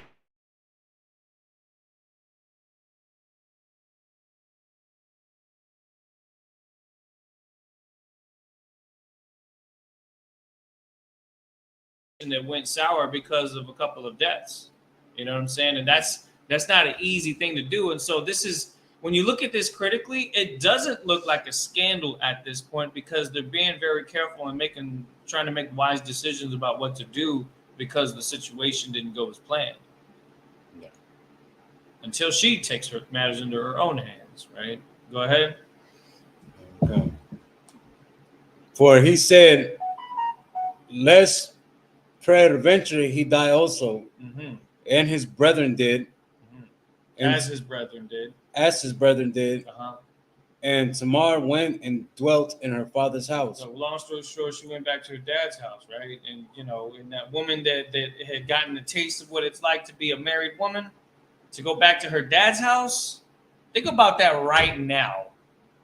that went sour because of a couple of deaths. You know what I'm saying? And that's not an easy thing to do. And so this is, when you look at this critically, it doesn't look like a scandal at this point, because they're being very careful and trying to make wise decisions about what to do, because the situation didn't go as planned. Yeah. Until she takes her matters into her own hands, right? Go ahead. Okay. For he said, lest peradventure he die also, and his brethren did, as his brethren did. Uh-huh. And Tamar went and dwelt in her father's house. So long story short, she went back to her dad's house, right? And and that woman that had gotten a taste of what it's like to be a married woman, to go back to her dad's house. Think about that right now.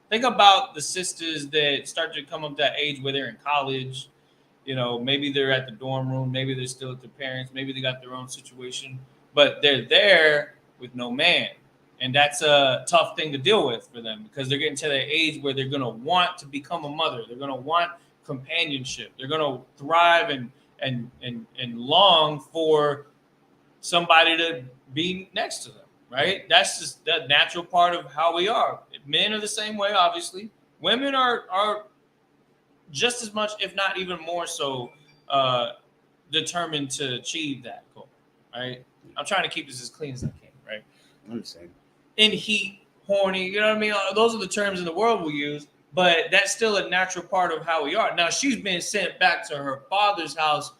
Think about the sisters that start to come up that age where they're in college. Maybe they're at the dorm room, maybe they're still at their parents, maybe they got their own situation, but they're there with no man. And that's a tough thing to deal with for them, because they're getting to that age where they're going to want to become a mother. They're going to want companionship. They're going to thrive and long for somebody to be next to them, right? That's just the natural part of how we are. Men are the same way, obviously. Women are just as much, if not even more so, determined to achieve that goal, right? I'm trying to keep this as clean as I can, right? I understand. In heat, horny, you know what I mean? Those are the terms in the world we use, but that's still a natural part of how we are. Now, she's been sent back to her father's house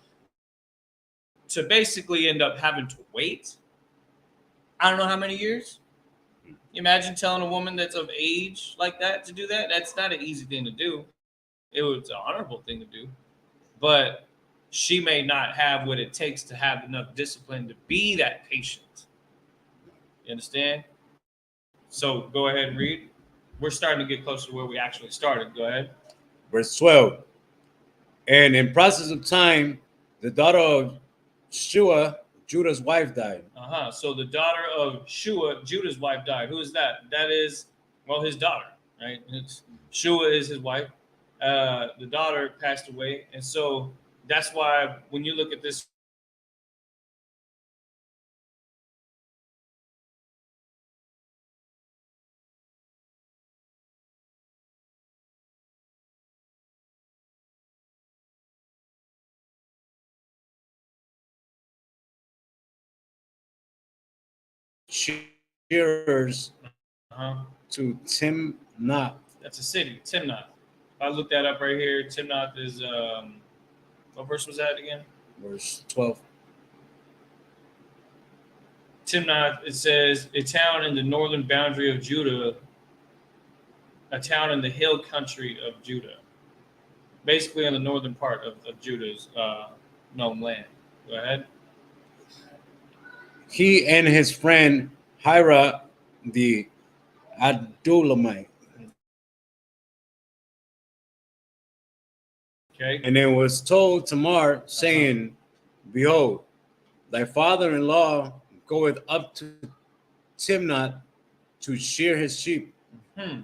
to basically end up having to wait. I don't know how many years. Imagine telling a woman that's of age like that to do that. That's not an easy thing to do. It was an honorable thing to do, but she may not have what it takes to have enough discipline to be that patient. You understand? So go ahead and read. We're starting to get closer to where we actually started. Go ahead. Verse 12. And in process of time, the daughter of Shua, Judah's wife, died. So the daughter of Shua, Judah's wife, died. Who is that? That is, his daughter, right? Shua is his wife. The daughter passed away. And so that's why when you look at this, shearers to Timnath. That's a city, Timnath. I looked that up right here. Timnath is, what verse was that again? Verse 12. Timnath, it says, a town in the northern boundary of Judah, a town in the hill country of Judah. Basically on the northern part of Judah's known land. Go ahead. He and his friend Hira the Adulamite. Okay. And it was told Tamar, saying, behold, thy father-in-law goeth up to Timnath to shear his sheep.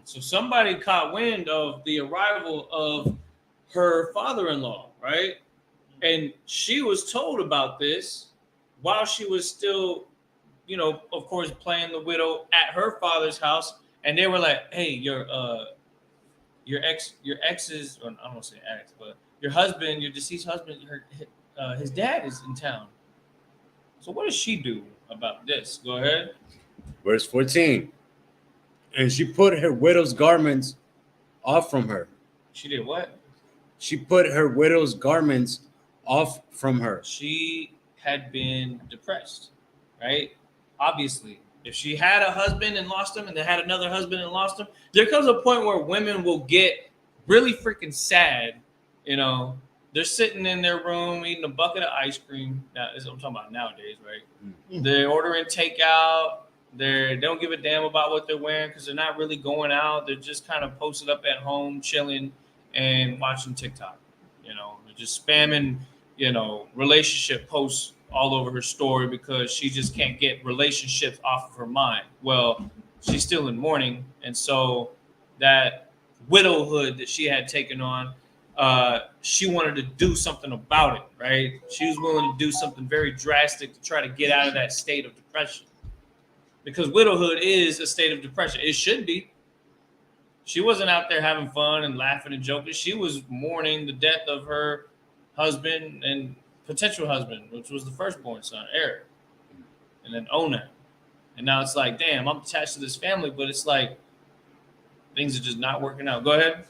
So somebody caught wind of the arrival of her father-in-law, right? And she was told about this while she was still, of course, playing the widow at her father's house. And they were like, hey, your ex's, or I don't want to say ex, but your husband, your deceased husband, his dad is in town. So what does she do about this? Go ahead. Verse 14. And she put her widow's garments off from her. She did what? She put her widow's garments off from her. She had been depressed, right? Obviously, if she had a husband and lost him, and then had another husband and lost him, there comes a point where women will get really freaking sad, They're sitting in their room eating a bucket of ice cream. Now, this is what I'm talking about nowadays, right? Mm. They're ordering takeout. They don't give a damn about what they're wearing because they're not really going out. They're just kind of posted up at home, chilling and watching TikTok. They're just spamming, relationship posts all over her story because she just can't get relationships off of her mind. Well, she's still in mourning, and so that widowhood that she had taken on, she wanted to do something about it, right? She was willing to do something very drastic to try to get out of that state of depression. Because widowhood is a state of depression. It should be. She wasn't out there having fun and laughing and joking. She was mourning the death of her husband and potential husband, which was the firstborn son, Eric, and then Onan. And now it's like, damn, I'm attached to this family, but it's like things are just not working out. Go ahead.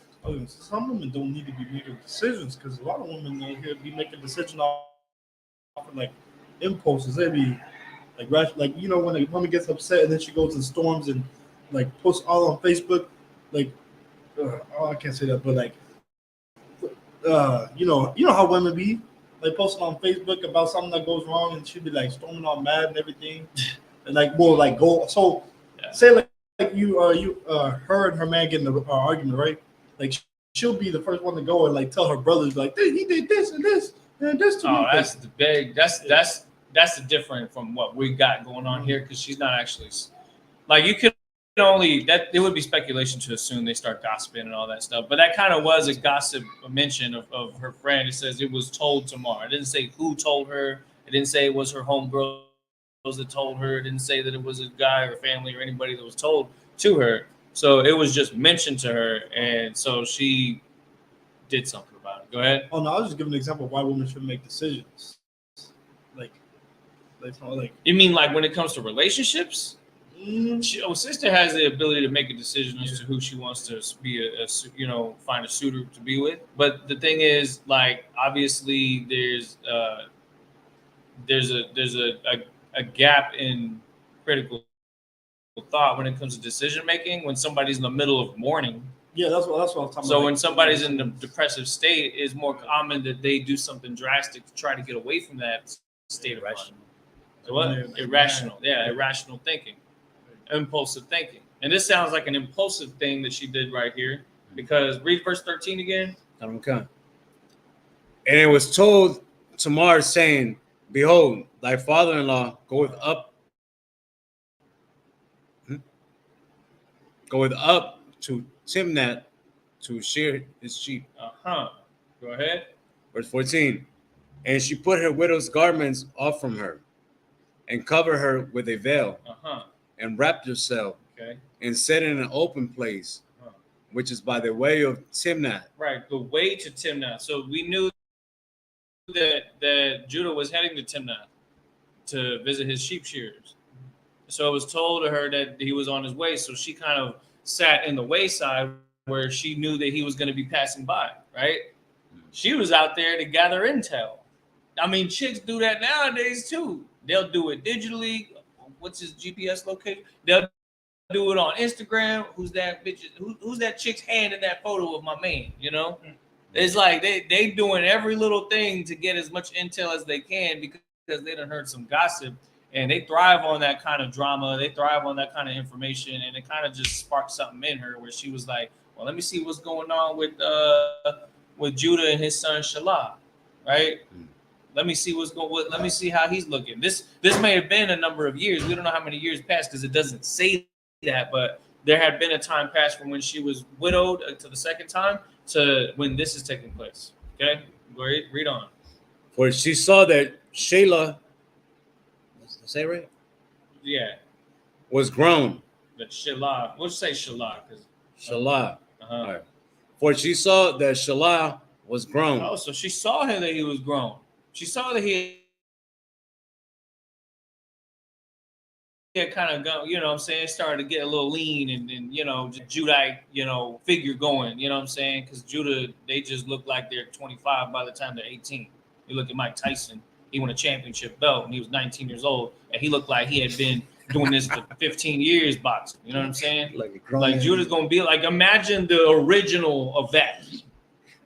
Some women don't need to be making decisions because a lot of women out here be making decisions off of like impulses. They be like when a woman gets upset and then she goes and storms and like posts all on Facebook, like I can't say that, but like you know how women be like posting on Facebook about something that goes wrong and she'd be like storming all mad and everything, and like more like go. So say like you her and her man getting an argument, right? Like she'll be the first one to go and like tell her brothers like he did this and this and this to me. Oh, that's the big. That's the different from what we got going on here because she's not actually like you could only that it would be speculation to assume they start gossiping and all that stuff. But that kind of was a gossip mention of her friend. It says it was told to Mar. It didn't say who told her. It didn't say it was her homegirls that told her. It didn't say that it was a guy or family or anybody that was told to her. So it was just mentioned to her, and so she did something about it. Go ahead. Oh no, I was just giving an example of why women should make decisions. Like you mean like when it comes to relationships? Mm. Sister has the ability to make a decision as to who she wants to be find a suitor to be with. But the thing is, like, obviously there's a gap in critical thought when it comes to decision making when somebody's in the middle of mourning. Yeah, that's what I was talking about. So when somebody's in a depressive state, it's more common that they do something drastic to try to get away from that state of mind. So what? Irrational. Yeah, irrational thinking. Impulsive thinking. And this sounds like an impulsive thing that she did right here because read verse 13 again. Okay. And it was told Tamar, saying, behold, thy father-in-law goeth up to Timnath to shear his sheep. Go ahead. Verse 14. And she put her widow's garments off from her and covered her with a veil and wrapped herself and sat in an open place, which is by the way of Timnath. Right, the way to Timnath. So we knew that Judah was heading to Timnath to visit his sheep shearers. So it was told to her that he was on his way. So she kind of sat in the wayside where she knew that he was going to be passing by, right? She was out there to gather intel. I mean, chicks do that nowadays too. They'll do it digitally. What's his GPS location? They'll do it on Instagram. Who's that bitch? Who's that chick's hand in that photo of my man? It's like they doing every little thing to get as much intel as they can because they done heard some gossip. And they thrive on that kind of drama. They thrive on that kind of information. And it kind of just sparked something in her where she was like, well, let me see what's going on with Judah and his son Shelah, right? Let me see let me see how he's looking. This may have been a number of years. We don't know how many years passed because it doesn't say that. But there had been a time passed from when she was widowed to the second time to when this is taking place. Okay? Read on. For she saw that Shelah, say right? Yeah. Was grown. That Shelah. We'll say Shelah. Shelah. All right. For she saw that Shelah was grown. Oh, so she saw him that he was grown. She saw that he had kind of gone, what I'm saying, started to get a little lean and Judite, figure going, what I'm saying? Because Judah, they just look like they're 25 by the time they're 18. You look at Mike Tyson. He won a championship belt when he was 19 years old, and he looked like he had been doing this for 15 years boxing. You know what I'm saying? Like Judah's gonna be like, imagine the original of that.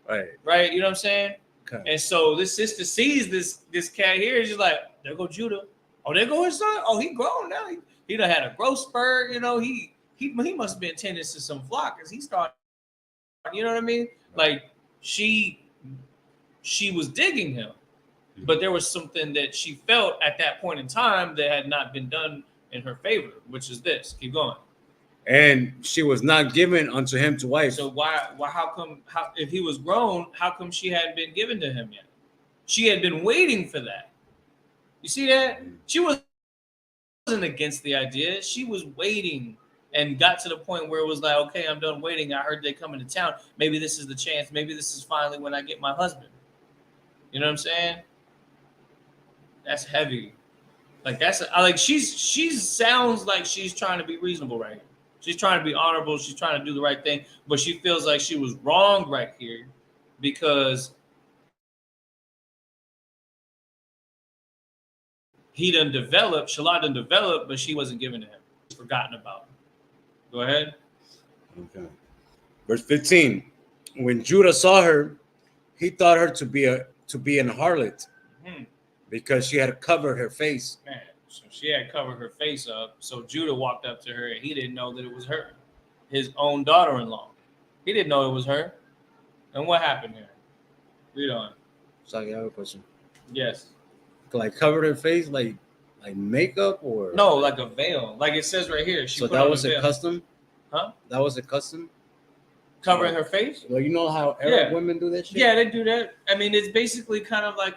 Right. Right? You know what I'm saying? Okay. And so this sister sees this cat here. She's like, there go Judah. Oh, there go his son. Oh, he grown now. He done had a growth spurt. You know, he must have been tending to some flock because he started. You know what I mean? Like she was digging him, but there was something that she felt at that point in time that had not been done in her favor, which is this. Keep going. And she was not given unto him to wife. So why how come if he was grown, how come she hadn't been given to him yet? She had been waiting for that. You see that? She wasn't against the idea. She was waiting and got to the point where it was like, okay, I'm done waiting. I heard they coming to town. Maybe this is the chance. Maybe this is finally when I get my husband. You know what I'm saying? That's heavy. Like she sounds like she's trying to be reasonable right here. She's trying to be honorable. She's trying to do the right thing, but she feels like she was wrong right here because Shalah done developed, but she wasn't given to him. She's forgotten about him. Go ahead. Okay. Verse 15. When Judah saw her, he thought her to be an harlot because she had covered her face. Man, so she had covered her face up. So Judah walked up to her and he didn't know that it was her, his own daughter-in-law. He didn't know it was her. And what happened here? Read on. Sorry, I have a question. Yes. Like covered her face, like makeup or no, like a veil. Like it says right here. So that was a custom? Huh? That was a custom? Covering her face? Well, you know how Arab women do that shit? Yeah, they do that. I mean, it's basically kind of like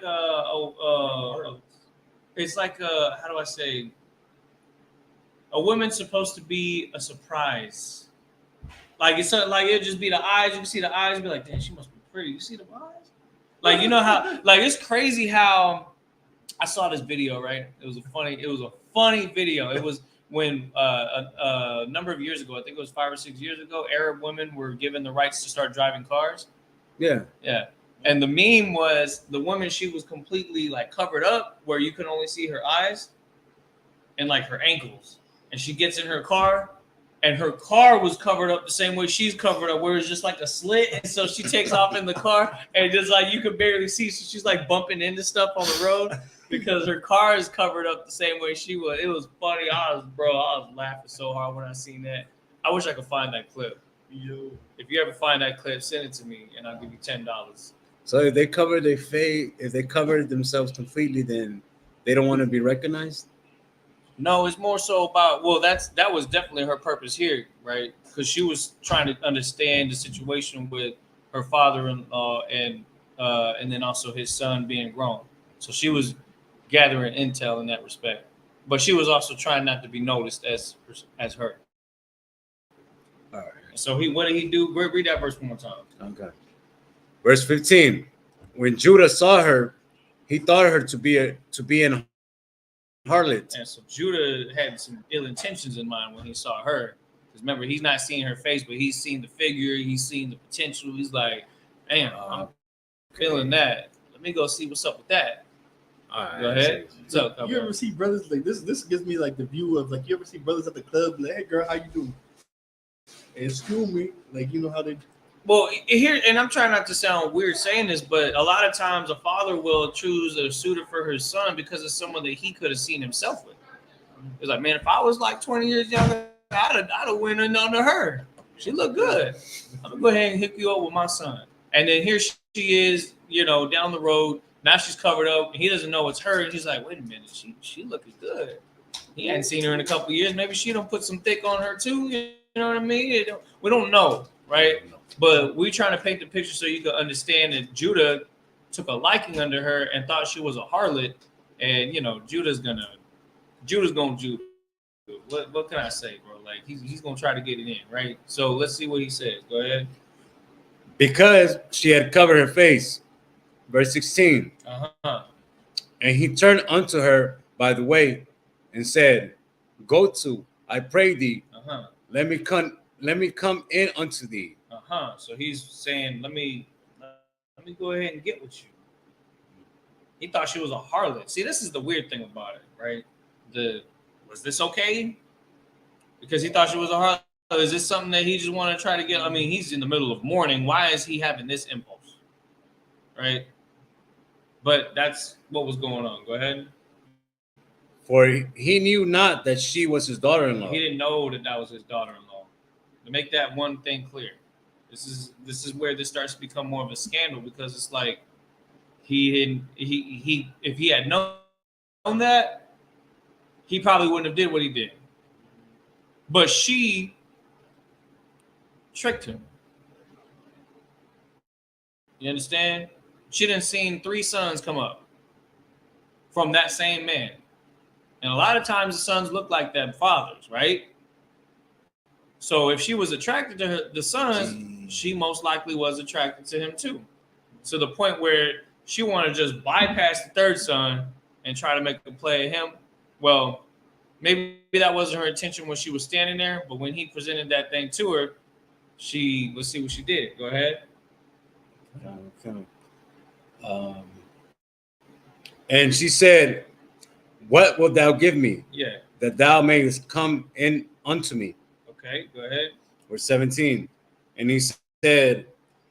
it's like how do I say? A woman's supposed to be a surprise. Like it's like it'll just be the eyes. You can see the eyes and be like, damn, she must be pretty. You see the eyes? Like, you know how, like, it's crazy how I saw this video, right? It was a funny video. It was when a number of years ago, I think it was 5 or 6 years ago, Arab women were given the rights to start driving cars. Yeah. Yeah. And the meme was the woman, she was completely like covered up where you could only see her eyes and like her ankles. And she gets in her car and her car was covered up the same way she's covered up, where it's just like a slit. And so she takes off in the car and just like you could barely see. So she's like bumping into stuff on the road because her car is covered up the same way she was. It was funny. I was laughing so hard when I seen that. I wish I could find that clip. Yo, if you ever find that clip, send it to me and I'll give you $10. So if they cover their face, if they cover themselves completely, then they don't want to be recognized? No, it's more so about, well, that was definitely her purpose here, right? Because she was trying to understand the situation with her father-in-law and then also his son being grown. So she was gathering intel in that respect, but she was also trying not to be noticed as her. All right. So what did he do? Read that verse one more time. Okay. Verse 15. When Judah saw her, he thought her to be an harlot. And so Judah had some ill intentions in mind when he saw her. Because remember, he's not seeing her face, but he's seen the figure, he's seen the potential. He's like, damn, I'm feeling that. Let me go see what's up with that. All right. Go ahead. So, you ever see brothers like this? This gives me like the view of like, you ever see brothers at the club like, hey girl, how you doing? And excuse me, like, you know how they. Well, here, and I'm trying not to sound weird saying this, but a lot of times a father will choose a suitor for his son because it's someone that he could have seen himself with. It's like, man, if I was like 20 years younger, I'd have went in under her. She looked good. I'm gonna go ahead and hook you up with my son. And then here she is, you know, down the road. Now she's covered up. He doesn't know it's her. And he's like, wait a minute, she looking good. He hadn't seen her in a couple of years. Maybe she don't put some thick on her too. You know what I mean? We don't know, right? But we're trying to paint the picture so you can understand that Judah took a liking under her and thought she was a harlot. And, you know, Judah's gonna Judah. What can I say, bro? Like, he's going to try to get it in, right? So let's see what he says. Go ahead. Because she had covered her face. Verse 16. Uh-huh. And he turned unto her by the way and said, go to, I pray thee, let me come in unto thee. So he's saying, let me go ahead and get with you. He thought she was a harlot. See, this is the weird thing about it, right? Was this okay? Because he thought she was a harlot. Is this something that he just want to try to get? I mean, he's in the middle of mourning. Why is he having this impulse? Right? But that's what was going on. Go ahead. For he knew not that she was his daughter-in-law. He didn't know that that was his daughter-in-law. To make that one thing clear, this is where this starts to become more of a scandal, because it's like he if he had known that, he probably wouldn't have did what he did. But she tricked him. You understand? She done seen 3 sons come up from that same man. And a lot of times the sons look like their fathers, right? So if she was attracted to the son, she most likely was attracted to him too. To the point where she wanted to just bypass the 3rd son and try to make a play of him. Well, maybe that wasn't her intention when she was standing there, but when he presented that thing to her, let's see what she did. Go ahead. And she said, "What wilt thou give me? Yeah. That thou mayest come in unto me." Okay, go ahead. Verse 17. And he said,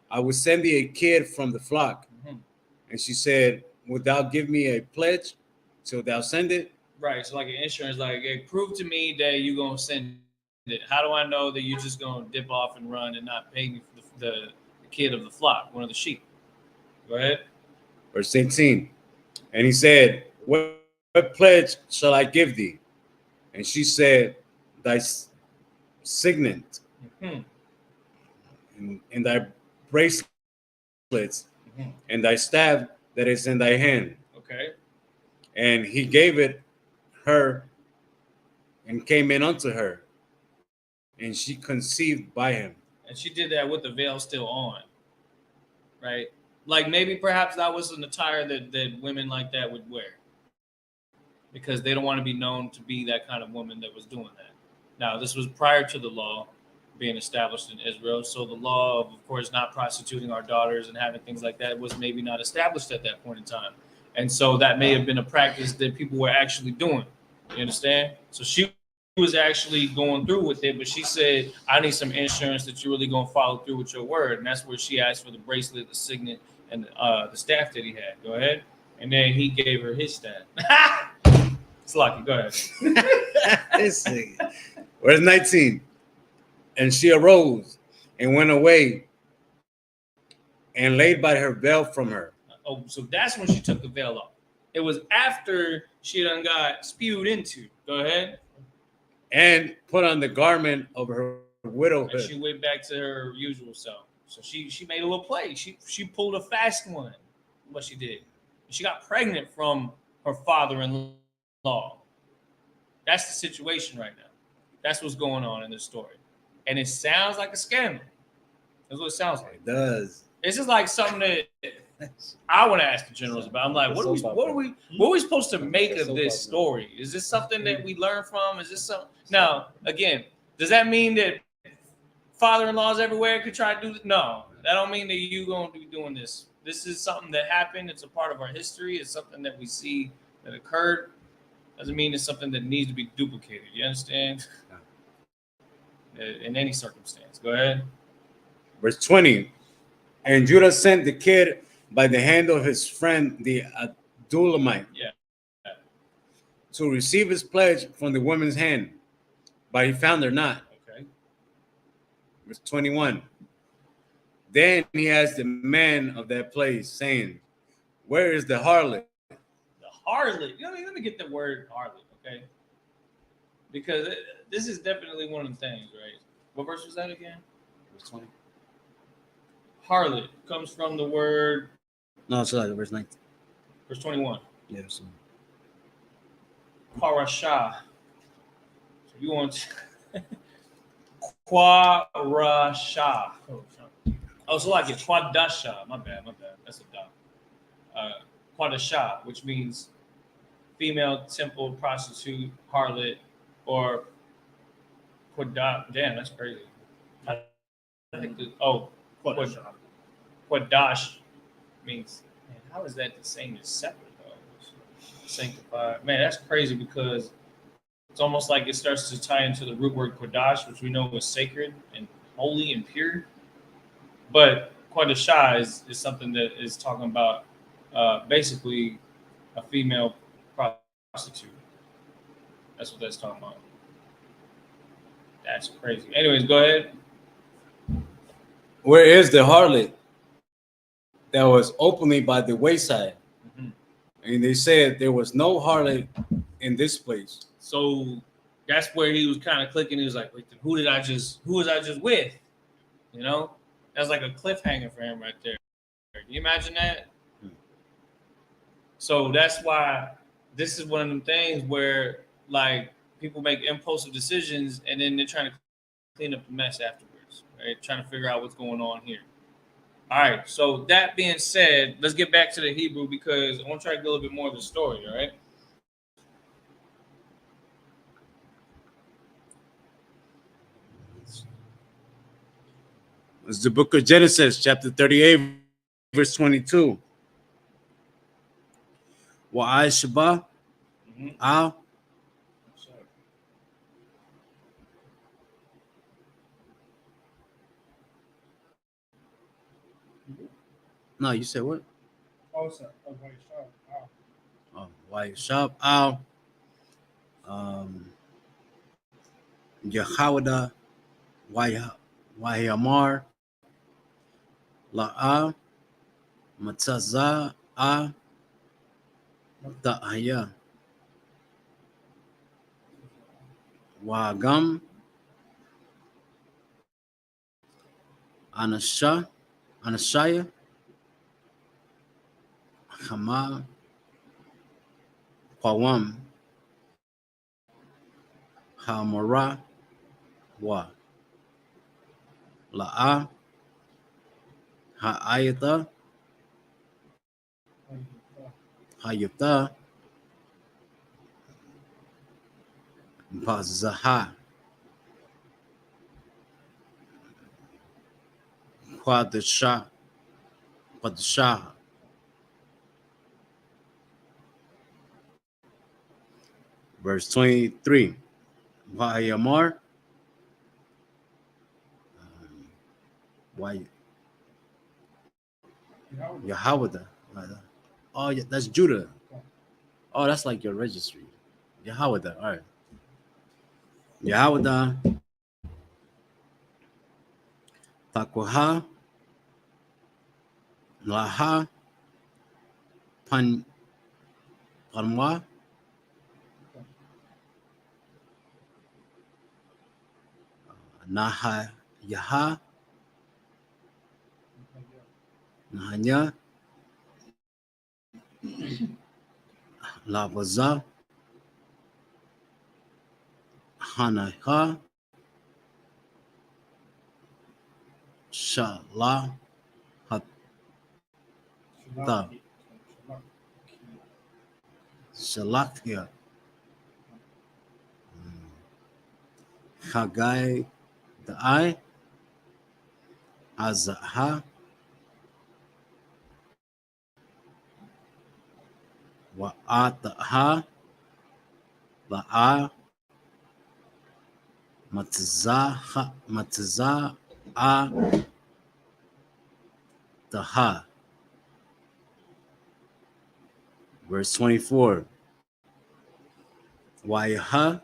"I will send thee a kid from the flock." Mm-hmm. And she said, "Wilt thou give me a pledge till thou send it?" Right. So like an insurance, like, hey, prove to me that you're gonna send it. How do I know that you're just gonna dip off and run and not pay me for the kid of the flock, one of the sheep? Go ahead. Verse 18. And he said, what pledge shall I give thee? And she said, thy signet, mm-hmm. and thy bracelets, mm-hmm. and thy staff that is in thy hand. Okay. And he gave it her and came in unto her, and she conceived by him. And she did that with the veil still on, right? Like maybe perhaps that was an attire that women like that would wear, because they don't want to be known to be that kind of woman that was doing that. Now, this was prior to the law being established in Israel. So the law of course, not prostituting our daughters and having things like that was maybe not established at that point in time. And so that may have been a practice that people were actually doing. You understand? So she was actually going through with it, but she said, I need some insurance that you're really going to follow through with your word. And that's where she asked for the bracelet, the signet, and the staff that he had. Go ahead. And then he gave her his staff. It's lucky. Go ahead. Verse 19. And she arose and went away and laid by her veil from her. Oh, so that's when she took the veil off. It was after she done got spewed into. Go ahead. And put on the garment of her widowhood. And she went back to her usual self. So she made a little play. She pulled a fast one. What she did. She got pregnant from her father-in-law. That's the situation right now. That's what's going on in this story. And it sounds like a scandal. That's what it sounds like. It does. This is like something that I want to ask the generals about. I'm like, what are we supposed to make of this story? Is this something that we learn from? Is this something? Now, again, does that mean that father-in-laws everywhere could try to do this? No, that don't mean that you're going to be doing this. This is something that happened. It's a part of our history. It's something that we see that occurred. Doesn't mean it's something that needs to be duplicated. You understand? In any circumstance. Go ahead. Verse 20. And Judah sent the kid by the hand of his friend, the Adullamite, to receive his pledge from the woman's hand, but he found her not. Okay. Verse 21. Then he asked the man of that place, saying, where is the harlot? The harlot. Let me get the word harlot, okay? Because this is definitely one of the things, right? What verse was that again? Verse 20. Harlot comes from the word. No, sorry, verse 19. Verse 21. Yeah, so. Parashah. So you want Quarashah. Oh, so like it's Quadasha. My bad. That's a dot. Quadasha, which means female temple prostitute, harlot, or Quadash. Damn, that's crazy. I think Quadash means, man, how is that the same as separate though? Sanctified. Man, that's crazy because it's almost like it starts to tie into the root word Quadash, which we know is sacred and holy and pure. But Quadashah is something that is talking about basically a female prostitute. That's what that's talking about. That's crazy. Anyways, go ahead. Where is the harlot that was openly by the wayside? Mm-hmm. And they said there was no harlot in this place. So that's where he was kind of clicking. He was like, wait, who was I just with? You know? That's like a cliffhanger for him right there. Can you imagine that? So that's why this is one of them things where like people make impulsive decisions and then they're trying to clean up the mess afterwards, right? Trying to figure out what's going on here. All right. So that being said, let's get back to the Hebrew because I want to try to get a little bit more of the story. All right. It's the book of Genesis, chapter 38, verse 22. Wa'ai Shaba al. No, you said what? Oh, sir. Oh, wow. Wa'ai Shab al. Yahawada Wayamar La'a Mataza'a Da'aya Wagam Anashaya Hama Qawam Hamara Wa La'a Ha'ayata Hayata Bazaha Qadshah verse 23 Wayamar Why Yahawada. Oh, yeah, that's Judah. Oh, that's like your registry. Yahawada. All right. Yahawada. Takwaha. Laha. Panwa. Naha. Yaha. Nahanya. Lavaza. Hanaha. Shala. Hatta. Shalakia. Hagai. The eye. Azaha. Wa'ataha. La'a. Matza'a. Daha. Verse 24. Waiha.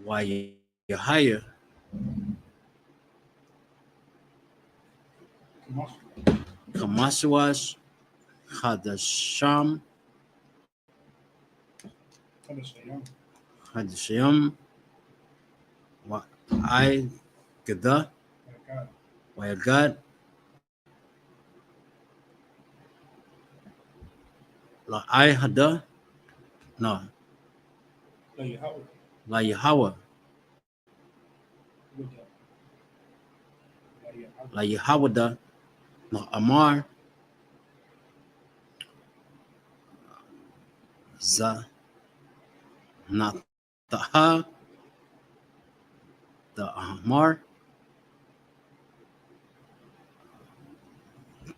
Waihaya. Kamaswash. Hadasham. Hadasham. Wa'ai Gada. Wayagad. La'ai Hada. No. La Yahweh. La Yahweh. La Amar. Za. Nataha. The Amar.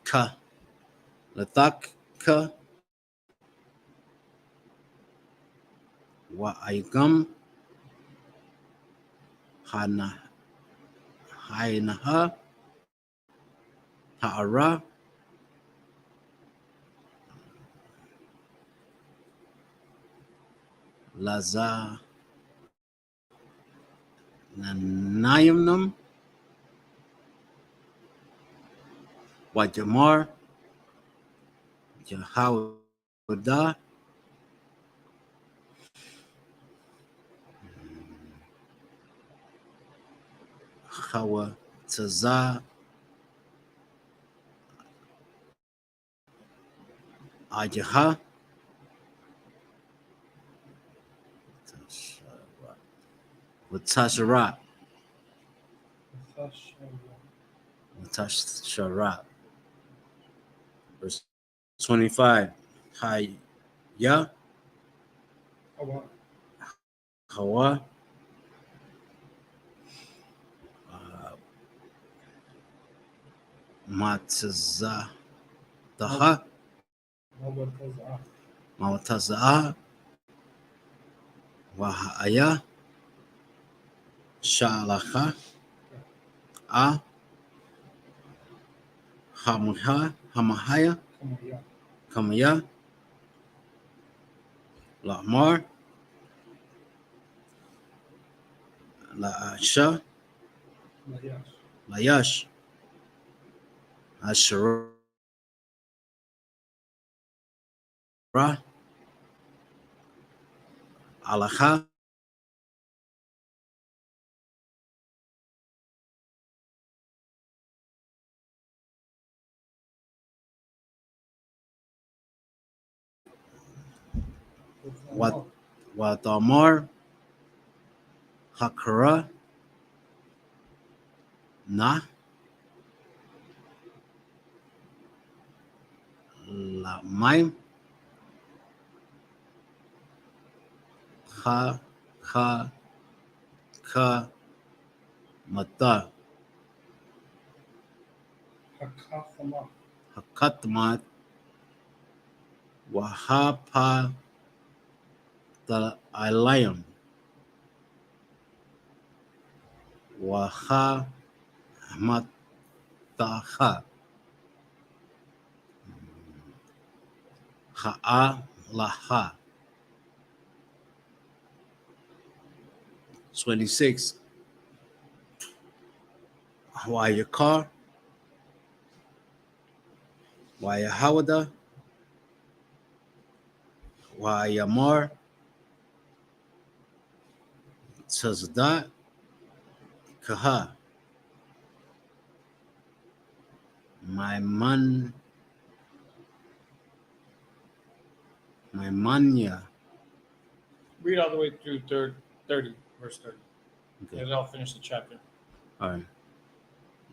Ka. Latak. Ka. Wa'aigam. Hana Hainaha Ta'ara Laza Nanayamnum Wajamar Jahawada Hawa Taza Ajaha Watashara Watashara. Verse 25. Haya Hawa Matza Daha Mawataza Wahaya Shalaha A Hamahaya Kamaya Lamar Laasha Layash Ashara Alaha Watamar Hakara Na Lamaim Ha Ka Mata Hakatmat Wahapa the Ilayam Waha Mataha Ha'a Laha 26. Wayakar Wayahawada Wayamar Tazda Kaha Maimanya. Read all the way through 30, verse 30. Okay. And I'll finish the chapter. All right.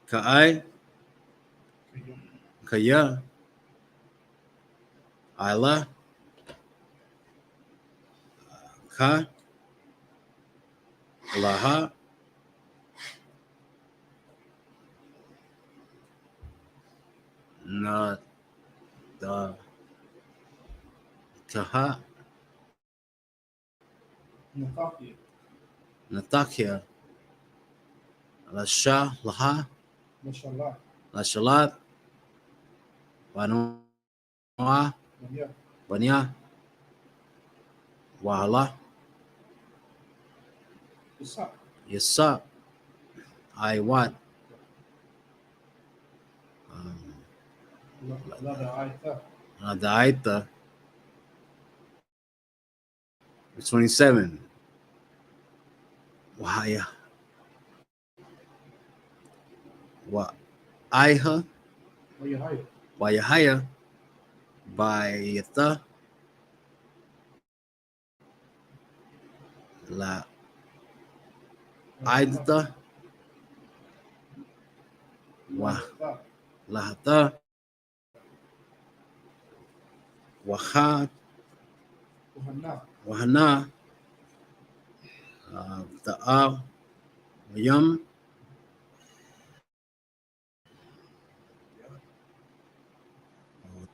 Ka'ai Kaya Ila Ka Laha Na Da Kaha Natakia Lasha Laha Lashalat Banoa Banya Wahala Yasa I what Nadaita 27. Wahaya Wa Iha Wayahaya Bayata La Aidata Wah Lahata Waha Wahana Ta'a Yam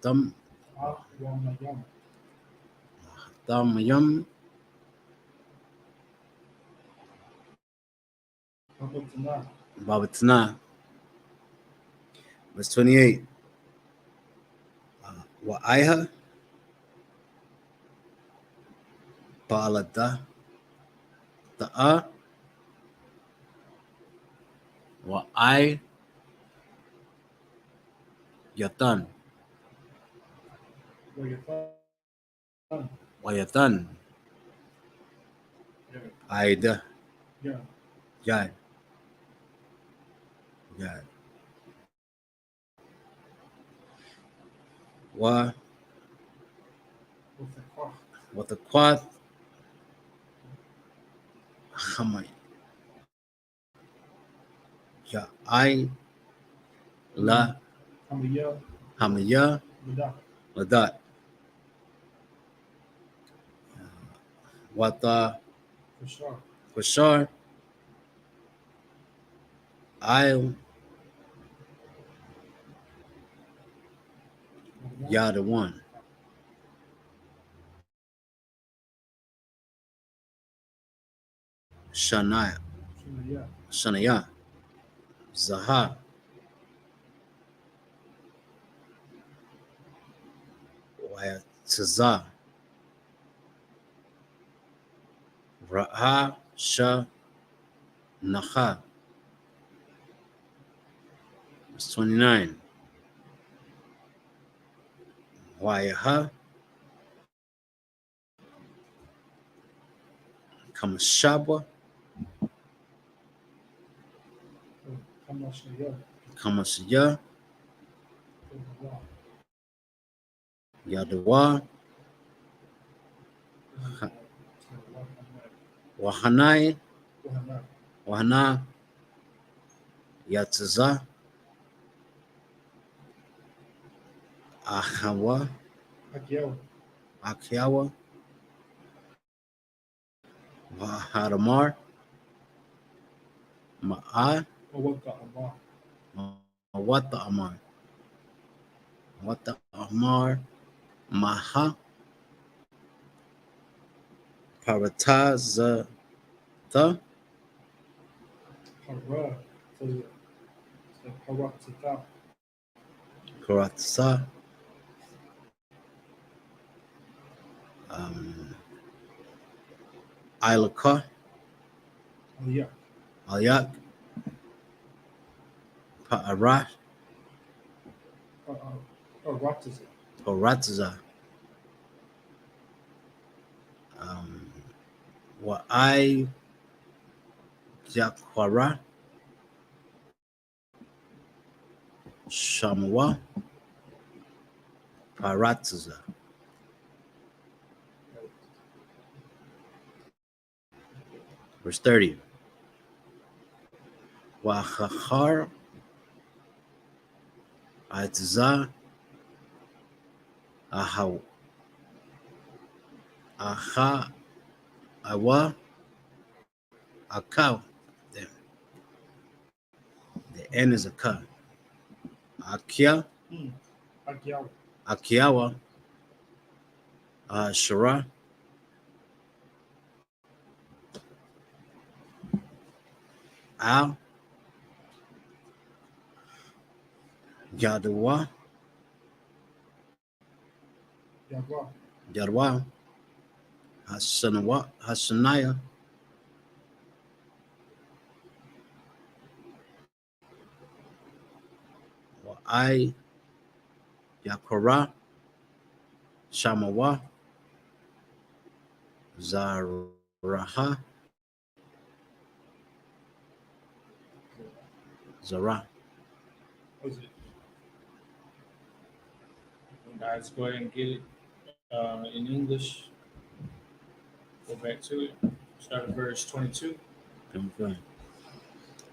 Tam Tam Yam Babatna. Verse 28. Wa Iha Baalada Ta'a Wa I Yatan Wa Yatan Aida Yad Yad Wa Wataquath Hamay Ya I La Hamaya Ladat Wata Quashar I Yada one Shania Shania Zaha Wayataza Ra'a Sha Naha. Verse 29. Wayaha Kamashaba Kamashaya Yadawa Wahanai Wahana Yataza Ahawa Akiawa Waharamar Ma'a Wata Amar Maha Paratazata Karatsa Ilaka Alyak Pa'arat Paratza Wa'ai Yakwara Shamwa Paratza. Verse 30. Wa'achar Atza Aha Awa Akaw. Damn. The N is a ka. Akia Akiawa Shara Al Yadawa Yadwa Hasanaya Wa'ai Yakora Shamawa Zaraha Zara. Guys, go ahead and get it in English. Go back to it. Start at verse 22. Okay.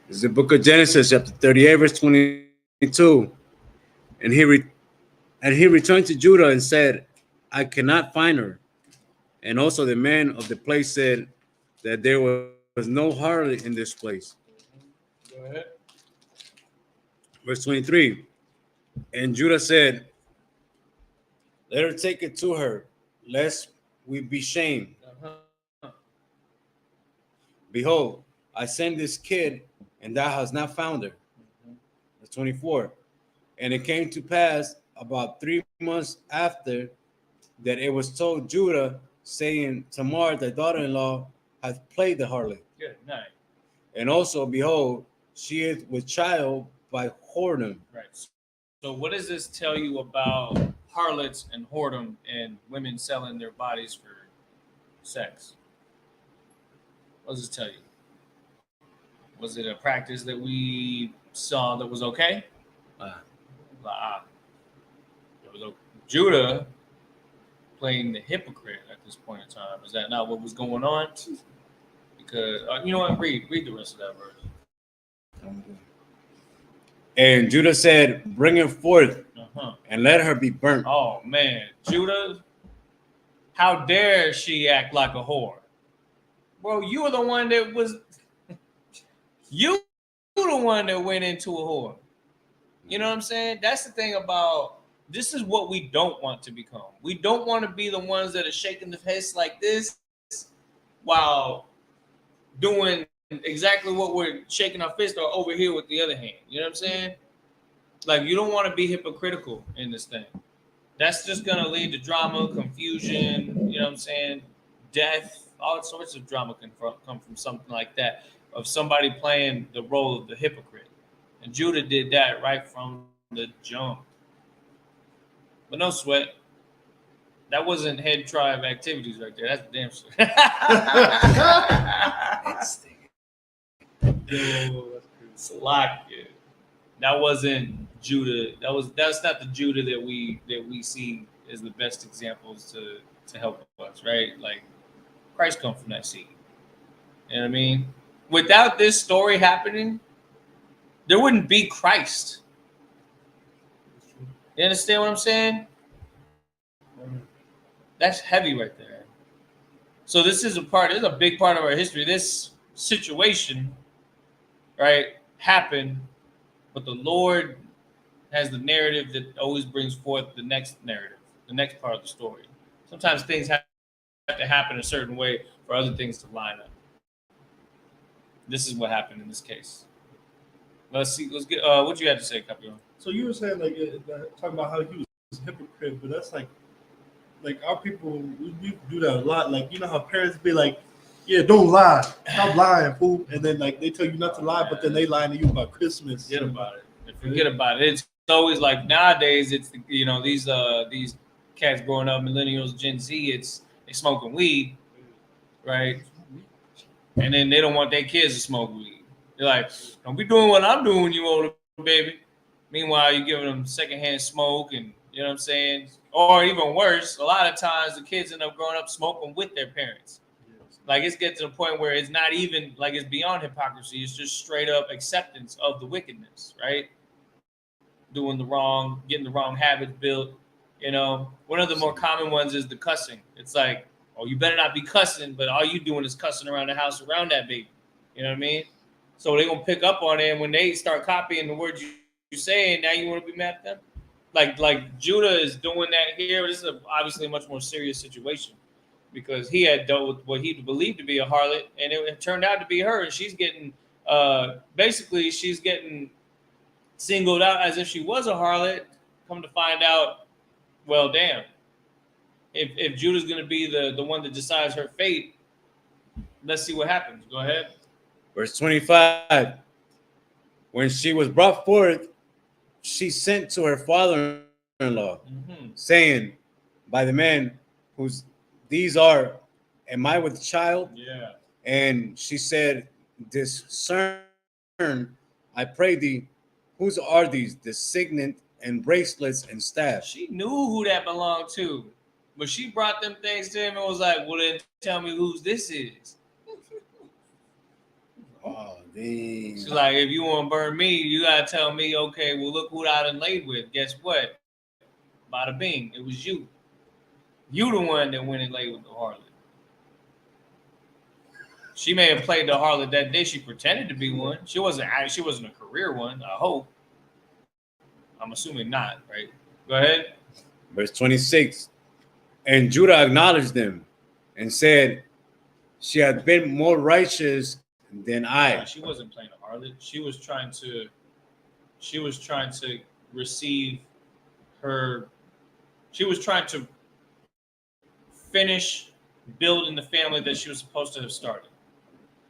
This is the book of Genesis, chapter 38, verse 22. And he returned to Judah and said, I cannot find her. And also the man of the place said that there was no harlot in this place. Go ahead. Verse 23. And Judah said, let her take it to her, lest we be shamed. Behold, I sent this kid, and thou hast not found her. Verse 24. And it came to pass about 3 months after that it was told Judah, saying, Tamar, thy daughter-in-law, hath played the harlot. Good night. And also, behold, she is with child by whoredom. Right. So what does this tell you about harlots and whoredom and women selling their bodies for sex? What does this tell you? Was it a practice that we saw that was okay? It was Judah playing the hypocrite at this point in time. Is that not what was going on? Because you know what? Read the rest of that verse. And Judah said, bring her forth and let her be burnt. Oh man, Judah, how dare she act like a whore? Bro, you were the one that was you the one that went into a whore. You know what I'm saying? That's the thing about this is what we don't want to become. We don't want to be the ones that are shaking the fist like this while doing exactly what we're shaking our fist or over here with the other hand. You know what I'm saying? Like, you don't want to be hypocritical in this thing. That's just going to lead to drama, confusion, you know what I'm saying? Death, all sorts of drama can come from something like that, of somebody playing the role of the hypocrite. And Judah did that right from the jump. But no sweat. That wasn't head tribe activities right there. That's damn shit. Slack. That wasn't Judah. That's not the Judah that we see as the best examples to help us, right? Like, Christ come from that seed. You know what I mean? Without this story happening, there wouldn't be Christ. You understand what I'm saying? That's heavy right there. So this is a big part of our history. This situation, right, happened, but the Lord has the narrative that always brings forth the next narrative, the next part of the story. Sometimes things have to happen a certain way for other things to line up. This is what happened in this case. Let's get what you had to say, Capio. So you were saying talking about how he was a hypocrite, but that's like our people, we do that a lot. Like, you know how parents be like, yeah, don't lie, stop lying, fool, and then like they tell you not to lie, but then they lie to you about Christmas. Forget about it. Forget about it. It's always like nowadays. It's these cats growing up, millennials, Gen Z. They smoking weed, right? And then they don't want their kids to smoke weed. They're like, don't be doing what I'm doing, you older baby. Meanwhile, you're giving them secondhand smoke, and you know what I'm saying? Or even worse, a lot of times the kids end up growing up smoking with their parents. Like, it's getting to the point where it's not even like it's beyond hypocrisy. It's just straight up acceptance of the wickedness, right? Doing the wrong, getting the wrong habits built. You know, one of the more common ones is the cussing. It's like, oh, you better not be cussing, but all you doing is cussing around the house around that baby. You know what I mean? So they're going to pick up on it. And when they start copying the words you say, and now you want to be mad at them? Like Judah is doing that here. This is obviously a much more serious situation because he had dealt with what he believed to be a harlot, and it turned out to be her. And she's getting, basically, she's getting singled out as if she was a harlot. Come to find out, well, damn. If Judah's going to be the one that decides her fate, let's see what happens. Go ahead. Verse 25. When she was brought forth, she sent to her father-in-law, saying, by the man whose these are, am I with child? Yeah. And she said, discern, I pray thee, whose are these, the signet and bracelets and staff? She knew who that belonged to, but she brought them things to him and was like, well, then tell me whose this is. Oh, dang. She's like, if you want to burn me, you got to tell me, okay, well, look who I done laid with. Guess what? Bada bing, it was you. You the one that went and laid with the harlot. She may have played the harlot that day. She pretended to be one. She wasn't a career one, I hope. I'm assuming not, right? Go ahead. Verse 26. And Judah acknowledged them and said, she had been more righteous Then She wasn't playing a harlot. She was trying to receive her. She was trying to finish building the family that she was supposed to have started.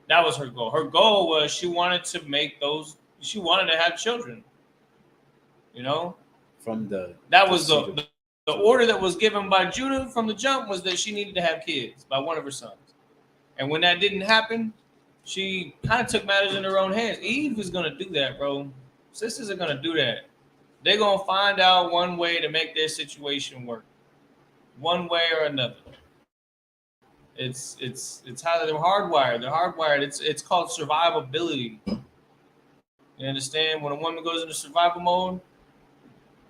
That was her goal. Her goal was she wanted to make those. She wanted to have children. You know, from that was the order that was given by Judah from the jump was that she needed to have kids by one of her sons. And when that didn't happen, she kind of took matters in her own hands. Eve is gonna do that, bro. Sisters are gonna do that. They're gonna find out one way to make their situation work, one way or another. It's how they're hardwired. They're hardwired. It's called survivability. You understand? When a woman goes into survival mode,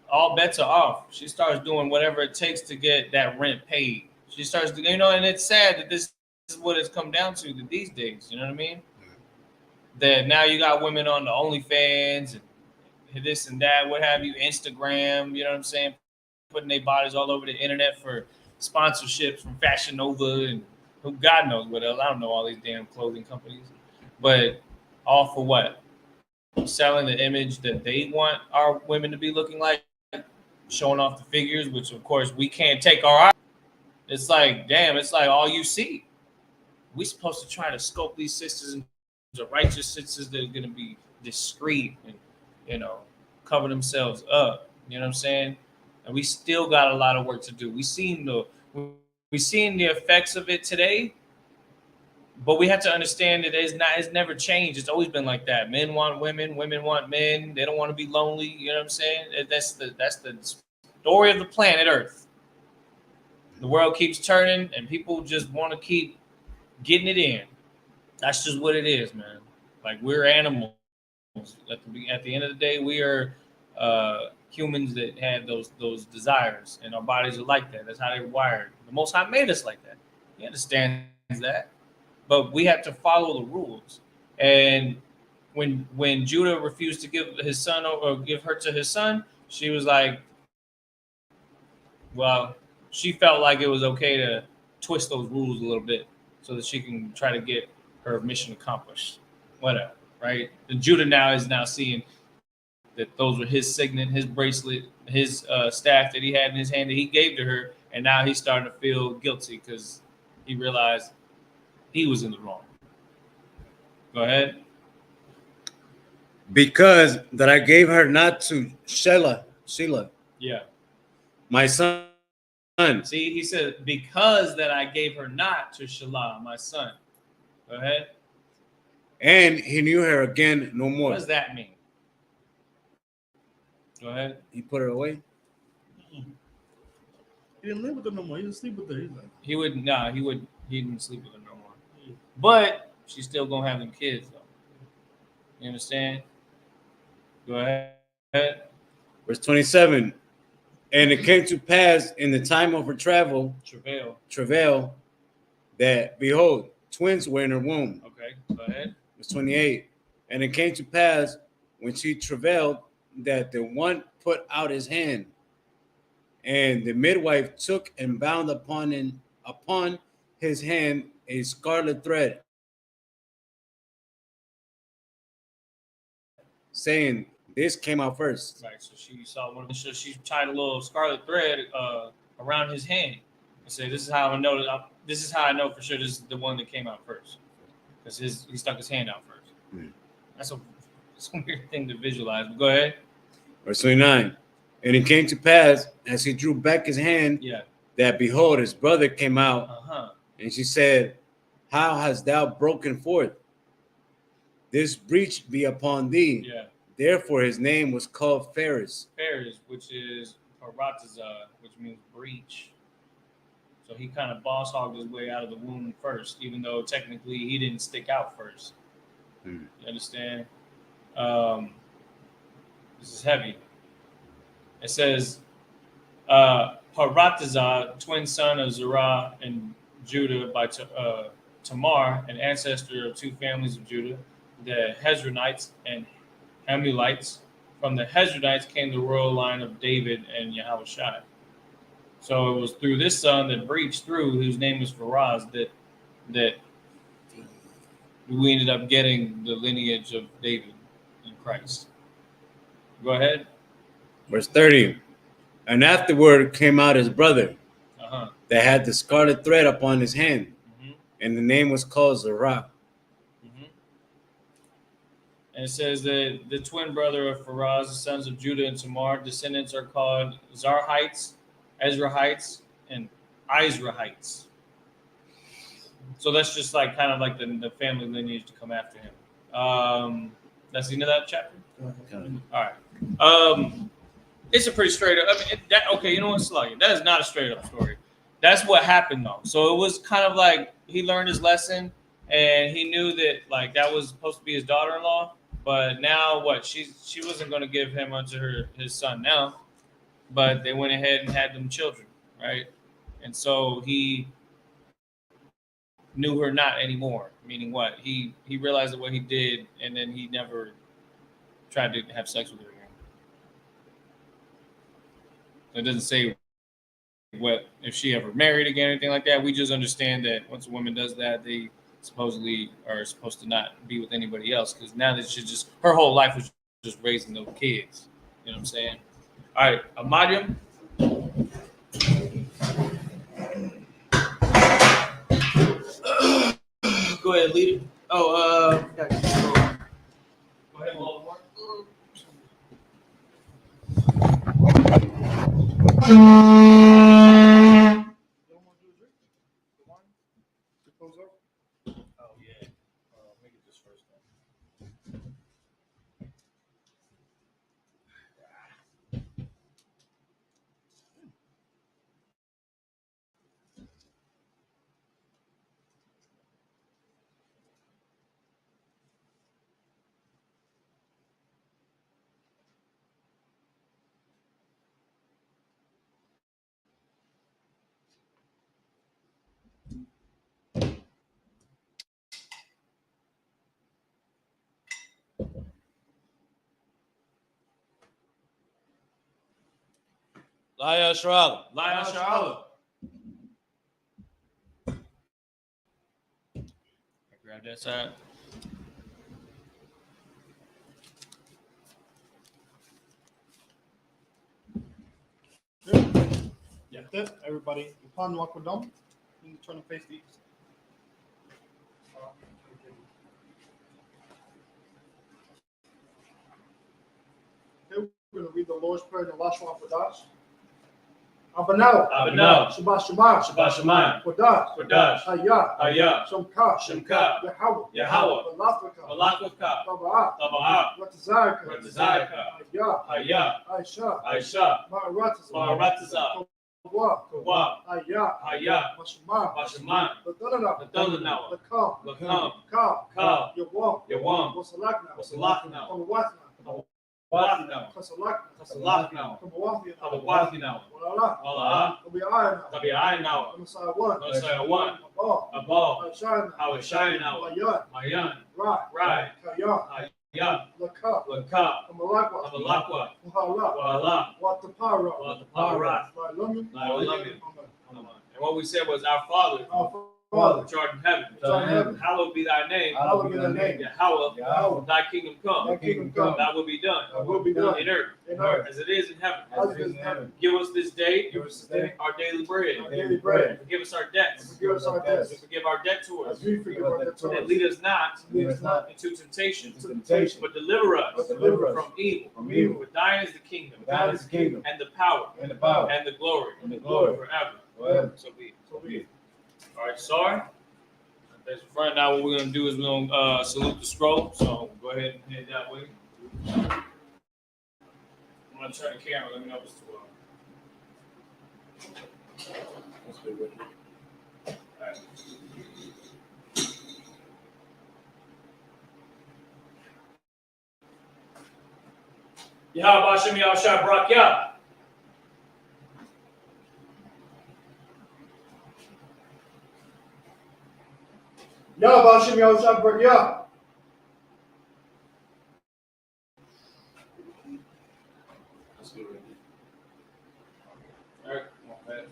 all bets are off. She starts doing whatever it takes to get that rent paid. She starts to, and it's sad that this is what it's come down to these days. You know what I mean? That now you got women on the OnlyFans and this and that, what have you, Instagram. You know what I'm saying? Putting their bodies all over the internet for sponsorships from Fashion Nova and who God knows what else. I don't know all these damn clothing companies, but all for what? Selling the image that they want our women to be looking like, showing off the figures, which of course we can't take our eyes. It's like, damn, it's like all you see. We supposed to try to sculpt these sisters into righteous sisters that are going to be discreet and, cover themselves up. You know what I'm saying? And we still got a lot of work to do. We seen the effects of it today, but we have to understand that it's never changed. It's always been like that. Men want women, women want men. They don't want to be lonely. You know what I'm saying? That's the story of the planet Earth. The world keeps turning, and people just want to keep getting it in. That's just what it is, man. Like, we're animals. At the end of the day, we are humans that have those desires, and our bodies are like that. That's how they're wired. The Most High made us like that. He understands that, but we have to follow the rules. And when Judah refused to give his son or give her to his son, she was like, well, she felt like it was okay to twist those rules a little bit so that she can try to get her mission accomplished. Whatever, right? And Judah now is seeing that those were his signet, his bracelet, his staff that he had in his hand that he gave to her, and now he's starting to feel guilty because he realized he was in the wrong. Go ahead. Because that I gave her not to Shelah, Yeah. my son. See, he said, because that I gave her not to Shelah, my son. Go ahead. And he knew her again no more. What does that mean? Go ahead. He put her away. He didn't live with her no more. He didn't sleep with her. He didn't sleep with her no more. But she's still gonna have them kids though. You understand? Go ahead. Verse 27. And it came to pass in the time of her travail, that behold, twins were in her womb. Okay, go ahead. Verse 28. And it came to pass when she travailed that the one put out his hand, and the midwife took and bound upon his hand a scarlet thread, saying, this came out first. Right, so she saw one. So she tied a little scarlet thread around his hand and said, "This is how I know that. This is how I know for sure this is the one that came out first, because he stuck his hand out first." That's a weird thing to visualize. But go ahead. Verse 29. And it came to pass as he drew back his hand, that behold, his brother came out, and she said, how hast thou broken forth? This breach be upon thee. Yeah. Therefore, his name was called Phares. Phares, which is paratizah, which means breach. So he kind of boss hogged his way out of the womb first, even though technically he didn't stick out first. You understand? This is heavy. It says, Paratizah, twin son of Zerah and Judah by Tamar, an ancestor of two families of Judah, the Hezronites and Hamulites. From the Hezronites came the royal line of David and Yahushua. So it was through this son that breached through, whose name was Pharaz, that we ended up getting the lineage of David in Christ. Go ahead. Verse 30. And afterward came out his brother Uh-huh. that had the scarlet thread upon his hand, Mm-hmm. and the name was called Zerah. Mm-hmm. And it says that the twin brother of Pharez, the sons of Judah and Tamar, descendants are called Zarhites, Ezrahites, and Izrahites. So that's just like kind of like the family lineage to come after him. That's the end of that chapter. All right. It's a pretty straight up. I mean, okay, you know what, Sluggy? That is not a straight up story. That's what happened though. So it was kind of like he learned his lesson, and he knew that like that was supposed to be his daughter-in-law. But now what? She wasn't going to give him unto his son now, but they went ahead and had them children, right? And so he knew her not anymore. Meaning what? He realized that what he did, and then he never tried to have sex with her again. It doesn't say what if she ever married again or anything like that. We just understand that once a woman does that, they supposedly are supposed to not be with anybody else, because now that she just her whole life was just raising those kids. You know what I'm saying? All right, Amadium. Go ahead, leader. Oh, go ahead, Baltimore. Oh yeah. Make it this first then. Laya Shral. Laya Shala. Grab that side. Yeah, that's it, everybody. Upon Wakwadam, you need to turn and face the east. Okay, we're going to read the Lord's Prayer in the last one for Dash. Abanel. Abanel. Shabbat Shabbat. Shabbat Shemayim. Kodash. Kodash. Hayah. Hayah. Shemka. Shemka. Yahweh. Yahweh. Balafaka. Malakavka. Taba'ah. Taba'ah. Ratazaka. Ratazaka. Hayah. Hayah. Aisha. Aisha. Ma'aratazah. Ma'aratazah. Kawa. Kawa. Hayah. Hayah. Mashma. Mashman. Ladalana. Ladalana. Lakam. Lakam. Ka. Ka. Yawam. Yawam. Wasalakna. Wasalakna. Kawatna. Wathina. Kasalakna. Kasalakna. Kabawathina. Kabawathina. Walala. Wala. Kabi'ayna. Tabi'ayna. Kamasawan. Nosayawan. Abal. Abal. Ashana. Awashayna. Mayan. Mayan. Rai. Rai. Kayan. Hayah. Laka. Laka. Kamalakwa. Amalakwa. Muhala. Wala. Watapara. Watapara. Lailamin. Lailamin. And what we said was, our Father, Our Father, which art in heaven, which art in heaven, hallowed be thy name. hallowed be thy name. Yahweh, Yahweh, thy kingdom come. thy kingdom come. Thy will be done. Thy will be done In earth. in earth As it is in heaven. as it is in heaven. Give us this day Give us this day our daily bread. our daily bread. Forgive us our debts. Forgive us our debts. And forgive our debtors. As we forgive our debtors. And lead us not Lead us not into temptation, into temptation, but deliver us but deliver us from evil. from evil. For thine is the kingdom, Thine is the kingdom, and the power, and the power, and the glory, and the glory, forever. forever. So be it. So be it. All right, sorry. Thanks for front. Now what we're gonna do is we're gonna salute the scroll. So go ahead and head that way. I'm gonna turn the camera. Let me know if it's too low. That's good. All right. Yahweh Hashem Yahushua Barak Yah. Yahweh Hashem Yahushua Barak Yah. That's good. All right, come on, man.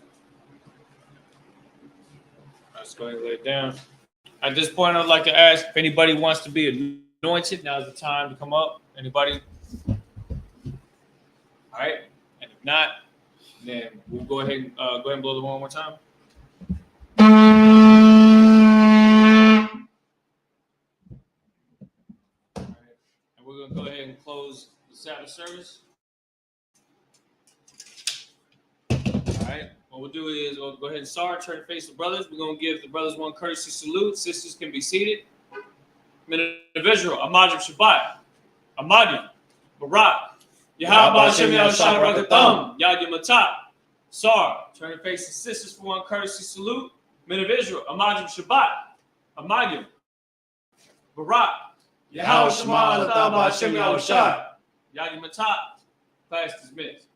Let's go ahead and lay it down. At this point, I'd like to ask if anybody wants to be anointed. Now's the time to come up. Anybody? All right. And if not, then we'll go ahead and blow the horn one more time. All right. And we're going to go ahead and close the Sabbath service. All right. What we'll do is we'll go ahead and start, turn to face the brothers. We're going to give the brothers one courtesy salute. Sisters can be seated. Men of Israel, Amadim Shabbat, Amadim, Barak, Yahweh Hashem Yahshua Barakatam, Yad Yamatat, Sar. Turn to face the sisters for one courtesy salute. Men of Israel, Amadim Shabbat, Amadim, Barak, Yahweh Hashem Yahshua, Yad Yamatat. Class dismissed.